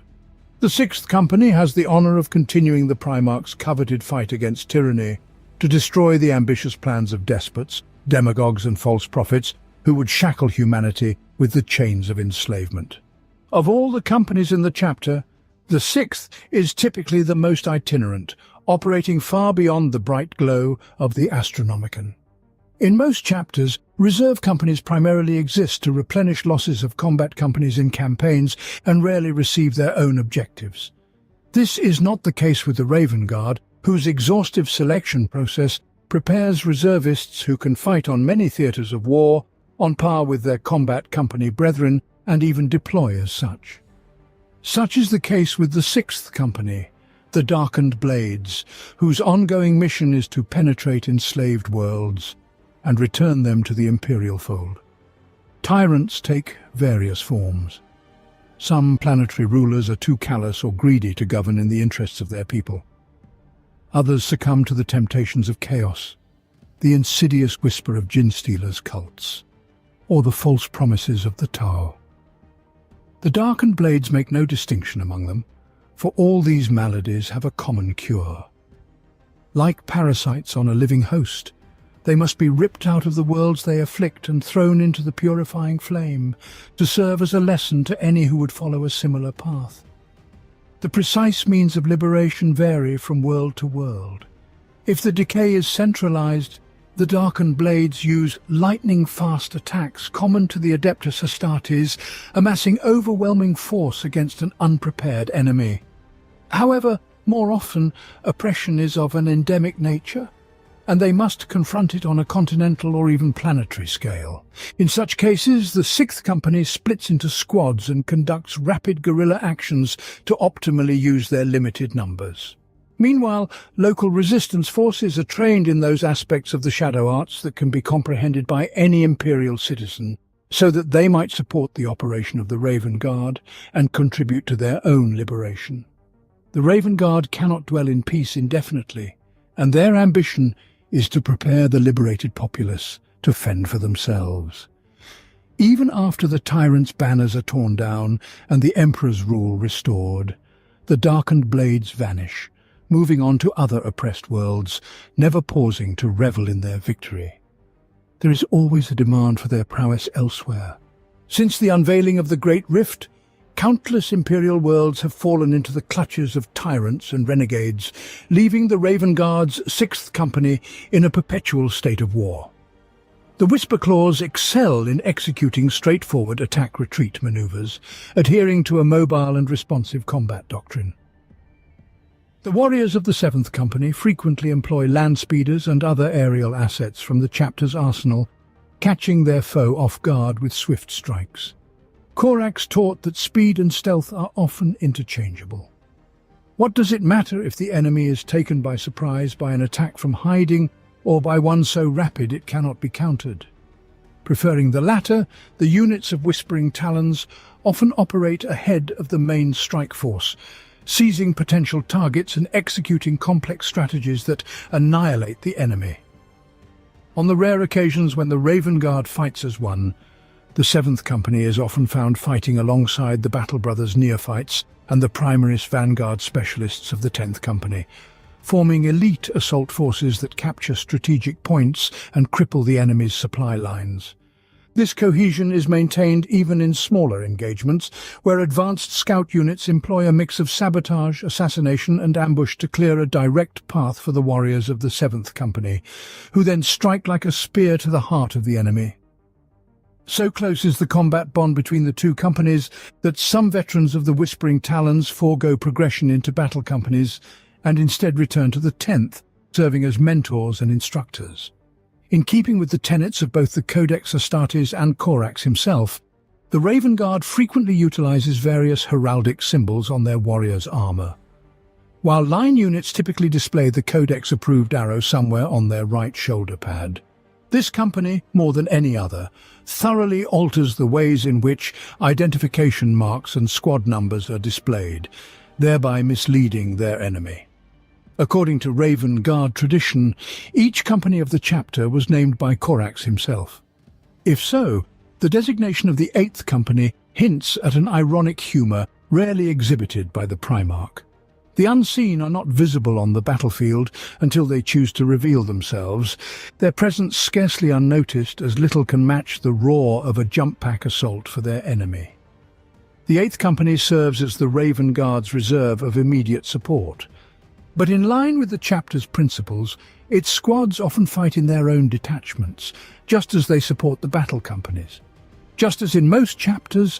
The Sixth Company has the honor of continuing the Primarch's coveted fight against tyranny, to destroy the ambitious plans of despots, demagogues and false prophets who would shackle humanity with the chains of enslavement. Of all the companies in the chapter, the Sixth is typically the most itinerant, operating far beyond the bright glow of the Astronomicon. In most chapters, reserve companies primarily exist to replenish losses of combat companies in campaigns and rarely receive their own objectives. This is not the case with the Raven Guard, whose exhaustive selection process prepares reservists who can fight on many theatres of war, on par with their combat company brethren, and even deploy as such. Such is the case with the Sixth Company, the Darkened Blades, whose ongoing mission is to penetrate enslaved worlds and return them to the Imperial fold. Tyrants take various forms. Some planetary rulers are too callous or greedy to govern in the interests of their people. Others succumb to the temptations of chaos, the insidious whisper of gin-stealers' cults, or the false promises of the Tao. The Darkened Blades make no distinction among them, for all these maladies have a common cure. Like parasites on a living host, they must be ripped out of the worlds they afflict and thrown into the purifying flame, to serve as a lesson to any who would follow a similar path. The precise means of liberation vary from world to world. If the decay is centralized, the Darkened Blades use lightning-fast attacks common to the Adeptus Astartes, amassing overwhelming force against an unprepared enemy. However, more often, oppression is of an endemic nature, and they must confront it on a continental or even planetary scale. In such cases, the Sixth Company splits into squads and conducts rapid guerrilla actions to optimally use their limited numbers. Meanwhile, local resistance forces are trained in those aspects of the shadow arts that can be comprehended by any Imperial citizen, so that they might support the operation of the Raven Guard and contribute to their own liberation. The Raven Guard cannot dwell in peace indefinitely, and their ambition is to prepare the liberated populace to fend for themselves. Even after the tyrant's banners are torn down and the Emperor's rule restored, the Darkened Blades vanish, moving on to other oppressed worlds, never pausing to revel in their victory. There is always a demand for their prowess elsewhere. Since the unveiling of the Great Rift, countless Imperial worlds have fallen into the clutches of tyrants and renegades, leaving the Raven Guard's Sixth Company in a perpetual state of war. The Whisperclaws excel in executing straightforward attack-retreat maneuvers, adhering to a mobile and responsive combat doctrine. The warriors of the Seventh Company frequently employ land speeders and other aerial assets from the chapter's arsenal, catching their foe off guard with swift strikes. Corax taught that speed and stealth are often interchangeable. What does it matter if the enemy is taken by surprise by an attack from hiding or by one so rapid it cannot be countered? Preferring the latter, the units of Whispering Talons often operate ahead of the main strike force, seizing potential targets and executing complex strategies that annihilate the enemy. On the rare occasions when the Raven Guard fights as one, the Seventh Company is often found fighting alongside the Battle Brothers neophytes and the Primaris Vanguard specialists of the 10th Company, forming elite assault forces that capture strategic points and cripple the enemy's supply lines. This cohesion is maintained even in smaller engagements, where advanced scout units employ a mix of sabotage, assassination and ambush to clear a direct path for the warriors of the 7th Company, who then strike like a spear to the heart of the enemy. So close is the combat bond between the two companies that some veterans of the Whispering Talons forego progression into battle companies and instead return to the 10th, serving as mentors and instructors. In keeping with the tenets of both the Codex Astartes and Corax himself, the Raven Guard frequently utilizes various heraldic symbols on their warriors' armor. While line units typically display the Codex-approved arrow somewhere on their right shoulder pad, this company, more than any other, thoroughly alters the ways in which identification marks and squad numbers are displayed, thereby misleading their enemy. According to Raven Guard tradition, each company of the chapter was named by Corax himself. If so, the designation of the 8th Company hints at an ironic humour rarely exhibited by the Primarch. The unseen are not visible on the battlefield until they choose to reveal themselves, their presence scarcely unnoticed, as little can match the roar of a jump-pack assault for their enemy. The 8th Company serves as the Raven Guard's reserve of immediate support. But in line with the chapter's principles, its squads often fight in their own detachments, just as they support the battle companies. Just as in most chapters,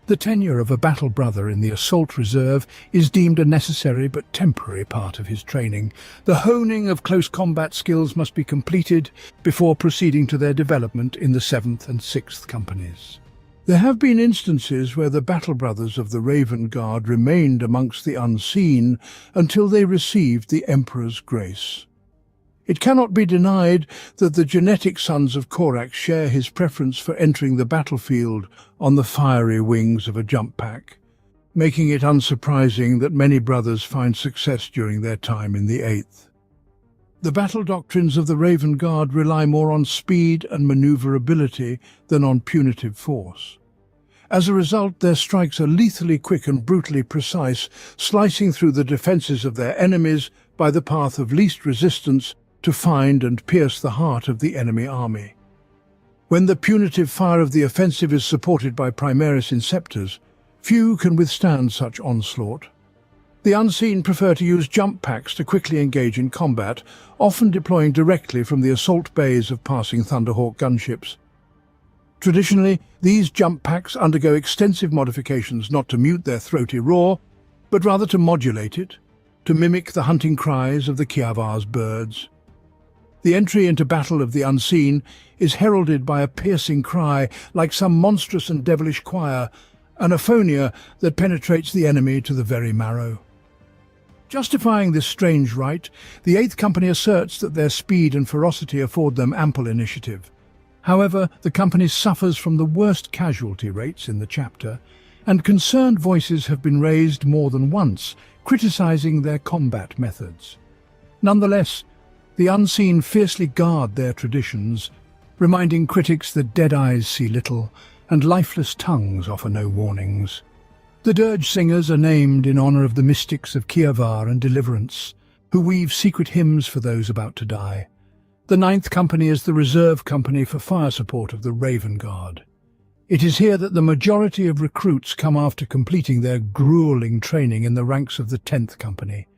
the tenure of a battle brother in the assault reserve is deemed a necessary but temporary part of his training. The honing of close combat skills must be completed before proceeding to their development in the 7th and 6th Companies. There have been instances where the battle brothers of the Raven Guard remained amongst the unseen until they received the Emperor's grace. It cannot be denied that the genetic sons of Corax share his preference for entering the battlefield on the fiery wings of a jump pack, making it unsurprising that many brothers find success during their time in the 8th. The battle doctrines of the Raven Guard rely more on speed and maneuverability than on punitive force. As a result, their strikes are lethally quick and brutally precise, slicing through the defences of their enemies by the path of least resistance to find and pierce the heart of the enemy army. When the punitive fire of the offensive is supported by Primaris Inceptors, few can withstand such onslaught. The unseen prefer to use jump packs to quickly engage in combat, often deploying directly from the assault bays of passing Thunderhawk gunships. Traditionally, these jump packs undergo extensive modifications not to mute their throaty roar, but rather to modulate it, to mimic the hunting cries of the Kiavar's birds. The entry into battle of the unseen is heralded by a piercing cry, like some monstrous and devilish choir, an aphonia that penetrates the enemy to the very marrow. Justifying this strange rite, the 8th Company asserts that their speed and ferocity afford them ample initiative. However, the company suffers from the worst casualty rates in the chapter, and concerned voices have been raised more than once, criticizing their combat methods. Nonetheless, the unseen fiercely guard their traditions, reminding critics that dead eyes see little and lifeless tongues offer no warnings. The dirge singers are named in honor of the mystics of Kiavar and Deliverance, who weave secret hymns for those about to die. The 9th Company is the reserve company for fire support of the Raven Guard. It is here that the majority of recruits come after completing their grueling training in the ranks of the 10th Company,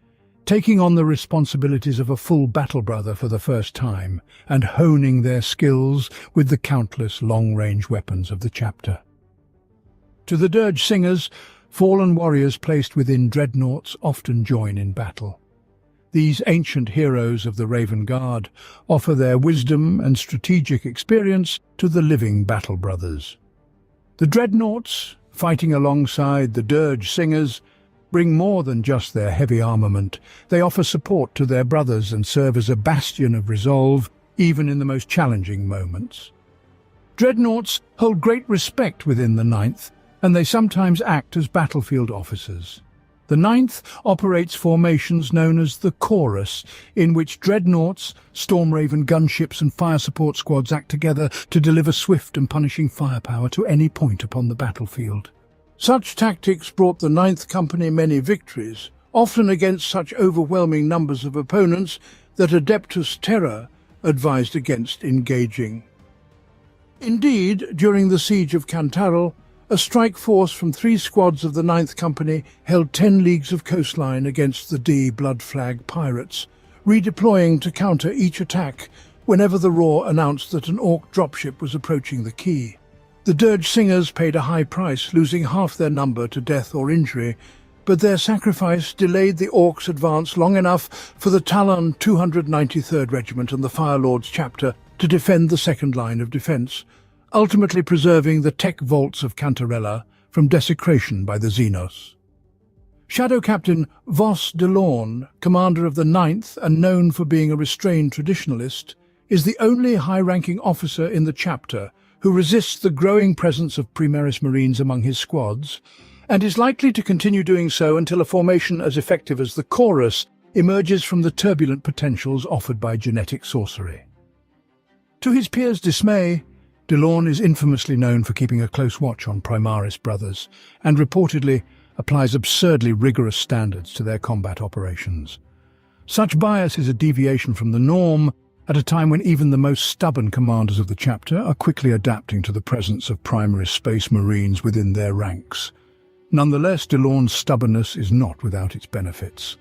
taking on the responsibilities of a full battle brother for the first time and honing their skills with the countless long-range weapons of the chapter. To the dirge singers, fallen warriors placed within dreadnoughts often join in battle. These ancient heroes of the Raven Guard offer their wisdom and strategic experience to the living battle brothers. The dreadnoughts, fighting alongside the dirge singers, bring more than just their heavy armament. They offer support to their brothers and serve as a bastion of resolve, even in the most challenging moments. Dreadnoughts hold great respect within the 9th, and they sometimes act as battlefield officers. The 9th operates formations known as the Chorus, in which dreadnoughts, Stormraven gunships and fire support squads act together to deliver swift and punishing firepower to any point upon the battlefield. Such tactics brought the 9th Company many victories, often against such overwhelming numbers of opponents that Adeptus Terra advised against engaging. Indeed, during the siege of Cantarell, a strike force from 3 squads of the 9th Company held 10 leagues of coastline against the D Blood Flag pirates, redeploying to counter each attack whenever the roar announced that an Orc dropship was approaching the quay. The dirge singers paid a high price, losing half their number to death or injury, but their sacrifice delayed the Orcs' advance long enough for the Talon 293rd Regiment and the Fire Lord's chapter to defend the second line of defence, ultimately preserving the tech vaults of Cantarella from desecration by the Xenos. Shadow Captain Vos de Lorne, commander of the 9th and known for being a restrained traditionalist, is the only high-ranking officer in the chapter who resists the growing presence of Primaris Marines among his squads, and is likely to continue doing so until a formation as effective as the Chorus emerges from the turbulent potentials offered by genetic sorcery. To his peers' dismay, Daemon is infamously known for keeping a close watch on Primaris brothers, and reportedly applies absurdly rigorous standards to their combat operations. Such bias is a deviation from the norm at a time when even the most stubborn commanders of the chapter are quickly adapting to the presence of Primaris Space Marines within their ranks. Nonetheless, Daemon's stubbornness is not without its benefits.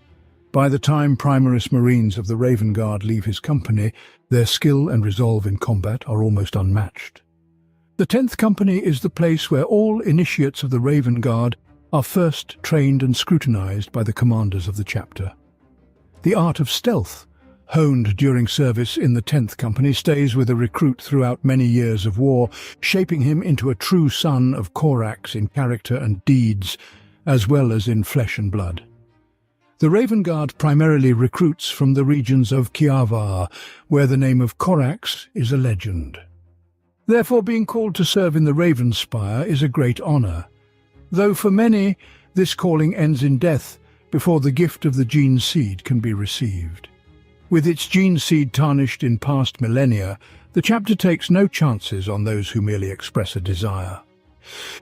By the time Primaris Marines of the Raven Guard leave his company, their skill and resolve in combat are almost unmatched. The 10th Company is the place where all initiates of the Raven Guard are first trained and scrutinized by the commanders of the chapter. The art of stealth, honed during service in the 10th Company, stays with a recruit throughout many years of war, shaping him into a true son of Corax in character and deeds, as well as in flesh and blood. The Raven Guard primarily recruits from the regions of Kiavar, where the name of Corax is a legend. Therefore, being called to serve in the Raven Spire is a great honor, though for many this calling ends in death before the gift of the gene seed can be received. With its gene seed tarnished in past millennia, the chapter takes no chances on those who merely express a desire.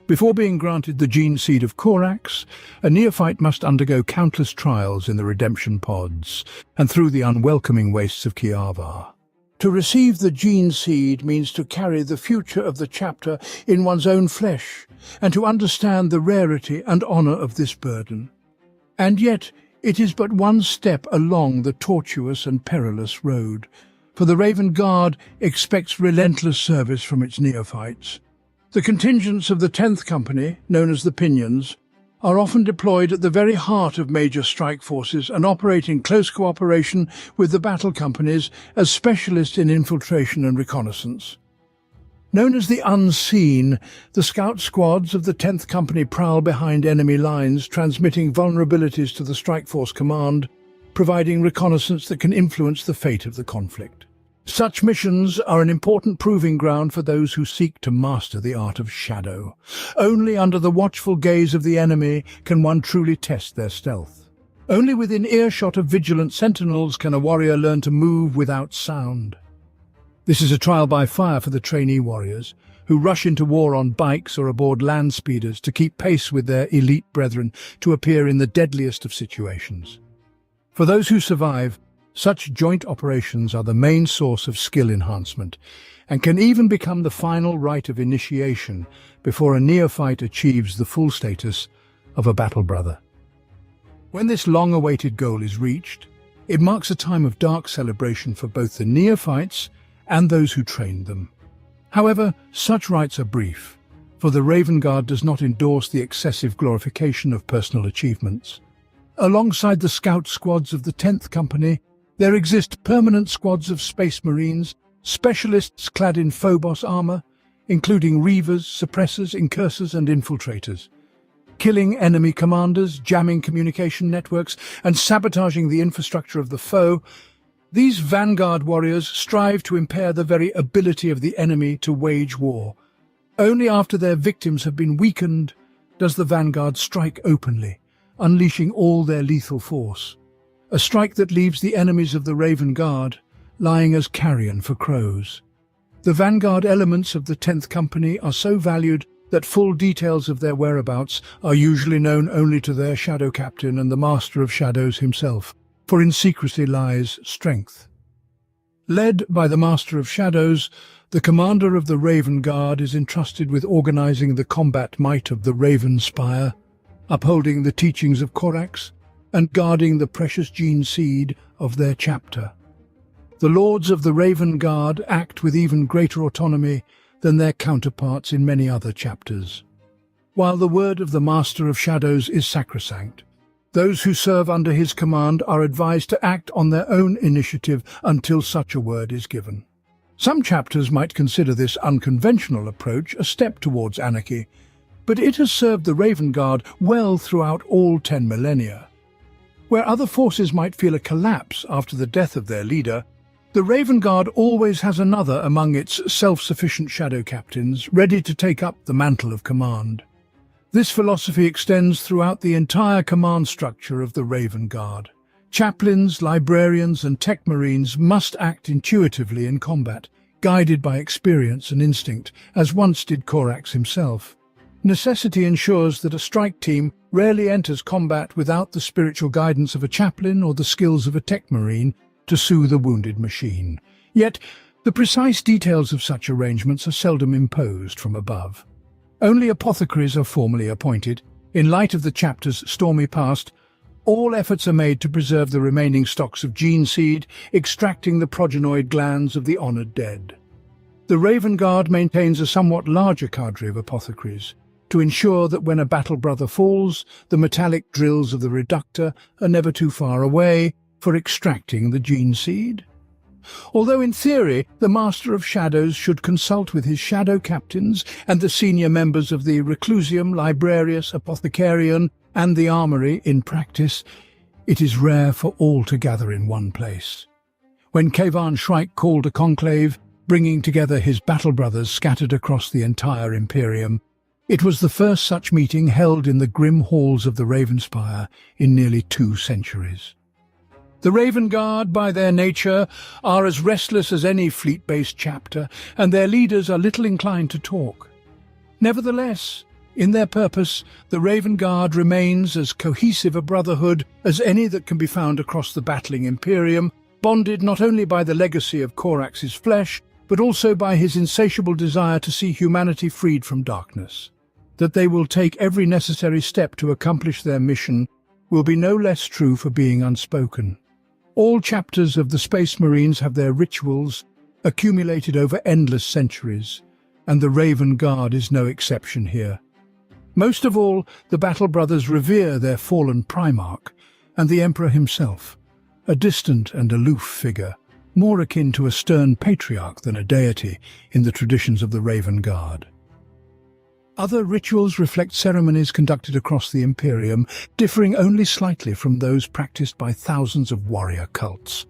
Before being granted the gene seed of Corax, a neophyte must undergo countless trials in the redemption pods and through the unwelcoming wastes of Kiavar. To receive the gene seed means to carry the future of the chapter in one's own flesh and to understand the rarity and honor of this burden. And yet, it is but one step along the tortuous and perilous road, for the Raven Guard expects relentless service from its neophytes. The contingents of the 10th Company, known as the Pinions, are often deployed at the very heart of major strike forces and operate in close cooperation with the battle companies as specialists in infiltration and reconnaissance. Known as the Unseen, the scout squads of the 10th Company prowl behind enemy lines, transmitting vulnerabilities to the Strike Force Command, providing reconnaissance that can influence the fate of the conflict. Such missions are an important proving ground for those who seek to master the art of shadow. Only under the watchful gaze of the enemy can one truly test their stealth. Only within earshot of vigilant sentinels can a warrior learn to move without sound. This is a trial by fire for the trainee warriors, who rush into war on bikes or aboard land speeders to keep pace with their elite brethren to appear in the deadliest of situations. For those who survive, such joint operations are the main source of skill enhancement and can even become the final rite of initiation before a neophyte achieves the full status of a battle brother. When this long-awaited goal is reached, it marks a time of dark celebration for both the neophytes and those who trained them. However, such rites are brief, for the Raven Guard does not endorse the excessive glorification of personal achievements. Alongside the scout squads of the 10th Company, there exist permanent squads of Space Marines, specialists clad in Phobos armor, including Reavers, Suppressors, Incursors and Infiltrators. Killing enemy commanders, jamming communication networks, and sabotaging the infrastructure of the foe, these vanguard warriors strive to impair the very ability of the enemy to wage war. Only after their victims have been weakened does the vanguard strike openly, unleashing all their lethal force. A strike that leaves the enemies of the Raven Guard lying as carrion for crows. The vanguard elements of the 10th Company are so valued that full details of their whereabouts are usually known only to their shadow captain and the Master of Shadows himself, for in secrecy lies strength. Led by the Master of Shadows, the commander of the Raven Guard is entrusted with organizing the combat might of the Raven Spire, upholding the teachings of Corax, and guarding the precious gene seed of their chapter. The Lords of the Raven Guard act with even greater autonomy than their counterparts in many other chapters. While the word of the Master of Shadows is sacrosanct, those who serve under his command are advised to act on their own initiative until such a word is given. Some chapters might consider this unconventional approach a step towards anarchy, but it has served the Raven Guard well throughout all 10 millennia. Where other forces might feel a collapse after the death of their leader, the Raven Guard always has another among its self-sufficient shadow captains ready to take up the mantle of command. This philosophy extends throughout the entire command structure of the Raven Guard, Chaplains, librarians, and tech marines must act intuitively in combat, guided by experience and instinct, as once did Corax himself. Necessity ensures that a strike team rarely enters combat without the spiritual guidance of a chaplain or the skills of a tech marine to soothe a wounded machine. Yet, the precise details of such arrangements are seldom imposed from above. Only apothecaries are formally appointed. In light of the chapter's stormy past, all efforts are made to preserve the remaining stocks of gene seed, extracting the progenoid glands of the honoured dead. The Raven Guard maintains a somewhat larger cadre of apothecaries, to ensure that when a battle brother falls, the metallic drills of the reductor are never too far away for extracting the gene seed. Although in theory, the Master of Shadows should consult with his shadow captains and the senior members of the Reclusium, Librarius, Apothecarian, and the Armory, in practice, it is rare for all to gather in one place. When Kayvan Shrike called a conclave, bringing together his battle brothers scattered across the entire Imperium, it was the first such meeting held in the grim halls of the Ravenspire in nearly 2 centuries. The Raven Guard, by their nature, are as restless as any fleet-based chapter, and their leaders are little inclined to talk. Nevertheless, in their purpose, the Raven Guard remains as cohesive a brotherhood as any that can be found across the battling Imperium, bonded not only by the legacy of Corax's flesh, but also by his insatiable desire to see humanity freed from darkness. That they will take every necessary step to accomplish their mission will be no less true for being unspoken. All chapters of the Space Marines have their rituals accumulated over endless centuries, and the Raven Guard is no exception here. Most of all, the Battle Brothers revere their fallen Primarch and the Emperor himself, a distant and aloof figure, more akin to a stern patriarch than a deity in the traditions of the Raven Guard. Other rituals reflect ceremonies conducted across the Imperium, differing only slightly from those practiced by thousands of warrior cults.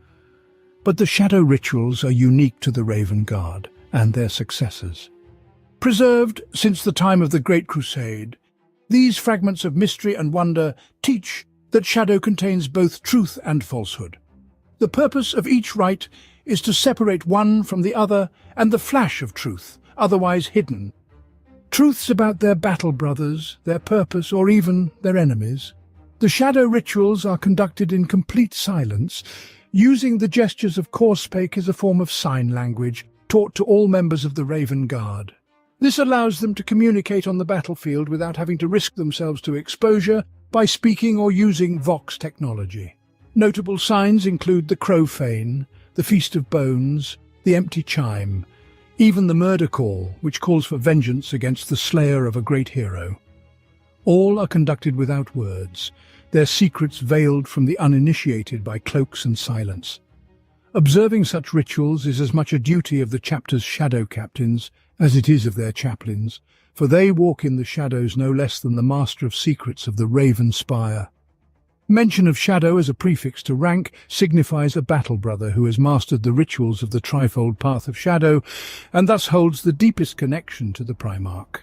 But the shadow rituals are unique to the Raven Guard and their successors. Preserved since the time of the Great Crusade, these fragments of mystery and wonder teach that shadow contains both truth and falsehood. The purpose of each rite is to separate one from the other and the flash of truth, otherwise hidden. Truths about their battle brothers, their purpose, or even their enemies. The shadow rituals are conducted in complete silence, using the gestures of Corspake as a form of sign language taught to all members of the Raven Guard. This allows them to communicate on the battlefield without having to risk themselves to exposure by speaking or using Vox technology. Notable signs include the Crow Fane, the Feast of Bones, the Empty Chime, even the Murder Call, which calls for vengeance against the slayer of a great hero. All are conducted without words, their secrets veiled from the uninitiated by cloaks and silence. Observing such rituals is as much a duty of the chapter's shadow captains as it is of their chaplains, for they walk in the shadows no less than the master of secrets of the Raven Spire. Mention of shadow as a prefix to rank signifies a battle brother who has mastered the rituals of the trifold path of shadow and thus holds the deepest connection to the Primarch.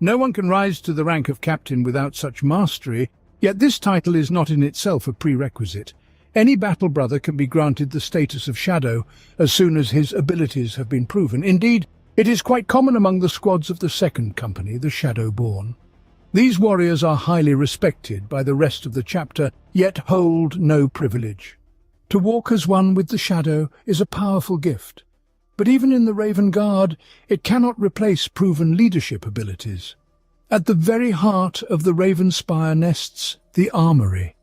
No one can rise to the rank of captain without such mastery, yet this title is not in itself a prerequisite. Any battle brother can be granted the status of shadow as soon as his abilities have been proven. Indeed, it is quite common among the squads of the Second Company, the Shadowborn. These warriors are highly respected by the rest of the chapter, yet hold no privilege. To walk as one with the shadow is a powerful gift, but even in the Raven Guard, it cannot replace proven leadership abilities. At the very heart of the Raven Spire nests the Armory,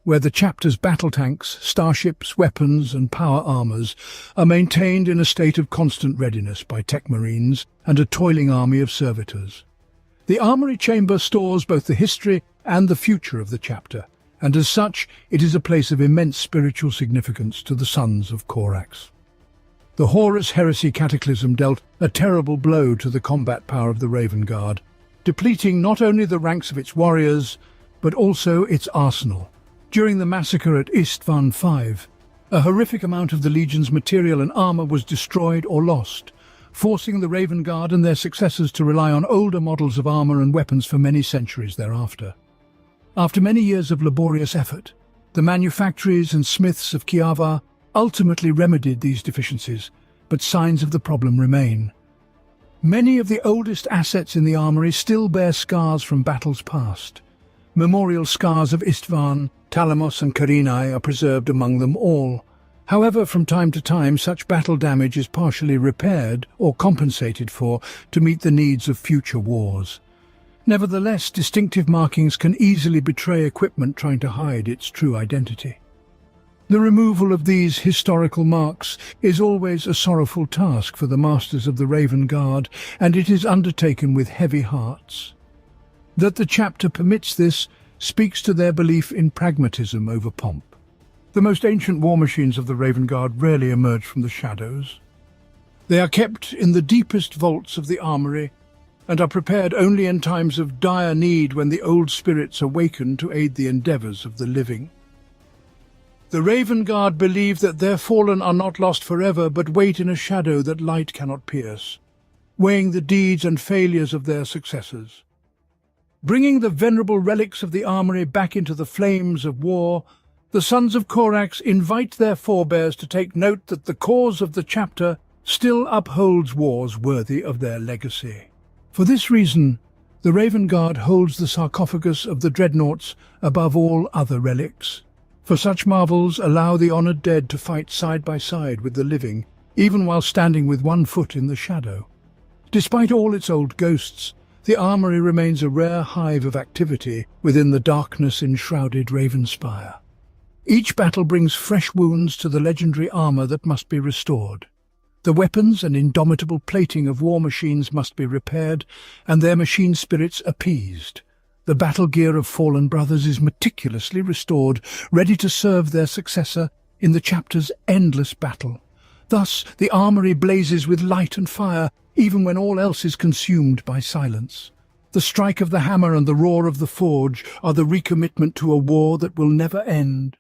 where the chapter's battle tanks, starships, weapons and power armors are maintained in a state of constant readiness by tech marines and a toiling army of servitors. The Armory Chamber stores both the history and the future of the chapter, and as such, it is a place of immense spiritual significance to the sons of Corax. The Horus Heresy Cataclysm dealt a terrible blow to the combat power of the Raven Guard, depleting not only the ranks of its warriors, but also its arsenal. During the massacre at Istvan V, a horrific amount of the Legion's material and armor was destroyed or lost, forcing the Raven Guard and their successors to rely on older models of armor and weapons for many centuries thereafter. After many years of laborious effort, The manufactories and smiths of Kiava ultimately remedied these deficiencies, but signs of the problem remain. Many of the oldest assets in the armory still bear scars from battles past. Memorial scars of Istvan, Talamos and Karinai are preserved among them all. However, from time to time, such battle damage is partially repaired or compensated for to meet the needs of future wars. Nevertheless, distinctive markings can easily betray equipment trying to hide its true identity. The removal of these historical marks is always a sorrowful task for the masters of the Raven Guard, and it is undertaken with heavy hearts. That the chapter permits this speaks to their belief in pragmatism over pomp. The most ancient war machines of the Raven Guard rarely emerge from the shadows. They are kept in the deepest vaults of the armory and are prepared only in times of dire need, when the old spirits awaken to aid the endeavours of the living. The Raven Guard believe that their fallen are not lost forever, but wait in a shadow that light cannot pierce, weighing the deeds and failures of their successors. Bringing the venerable relics of the armory back into the flames of war, the Sons of Korax invite their forebears to take note that the cause of the chapter still upholds wars worthy of their legacy. For this reason, the Raven Guard holds the sarcophagus of the dreadnoughts above all other relics. For such marvels allow the honoured dead to fight side by side with the living, even while standing with one foot in the shadow. Despite all its old ghosts, the armory remains a rare hive of activity within the darkness-enshrouded Ravenspire. Each battle brings fresh wounds to the legendary armour that must be restored. The weapons and indomitable plating of war machines must be repaired, and their machine spirits appeased. The battle gear of fallen brothers is meticulously restored, ready to serve their successor in the chapter's endless battle. Thus, the armory blazes with light and fire, even when all else is consumed by silence. The strike of the hammer and the roar of the forge are the recommitment to a war that will never end.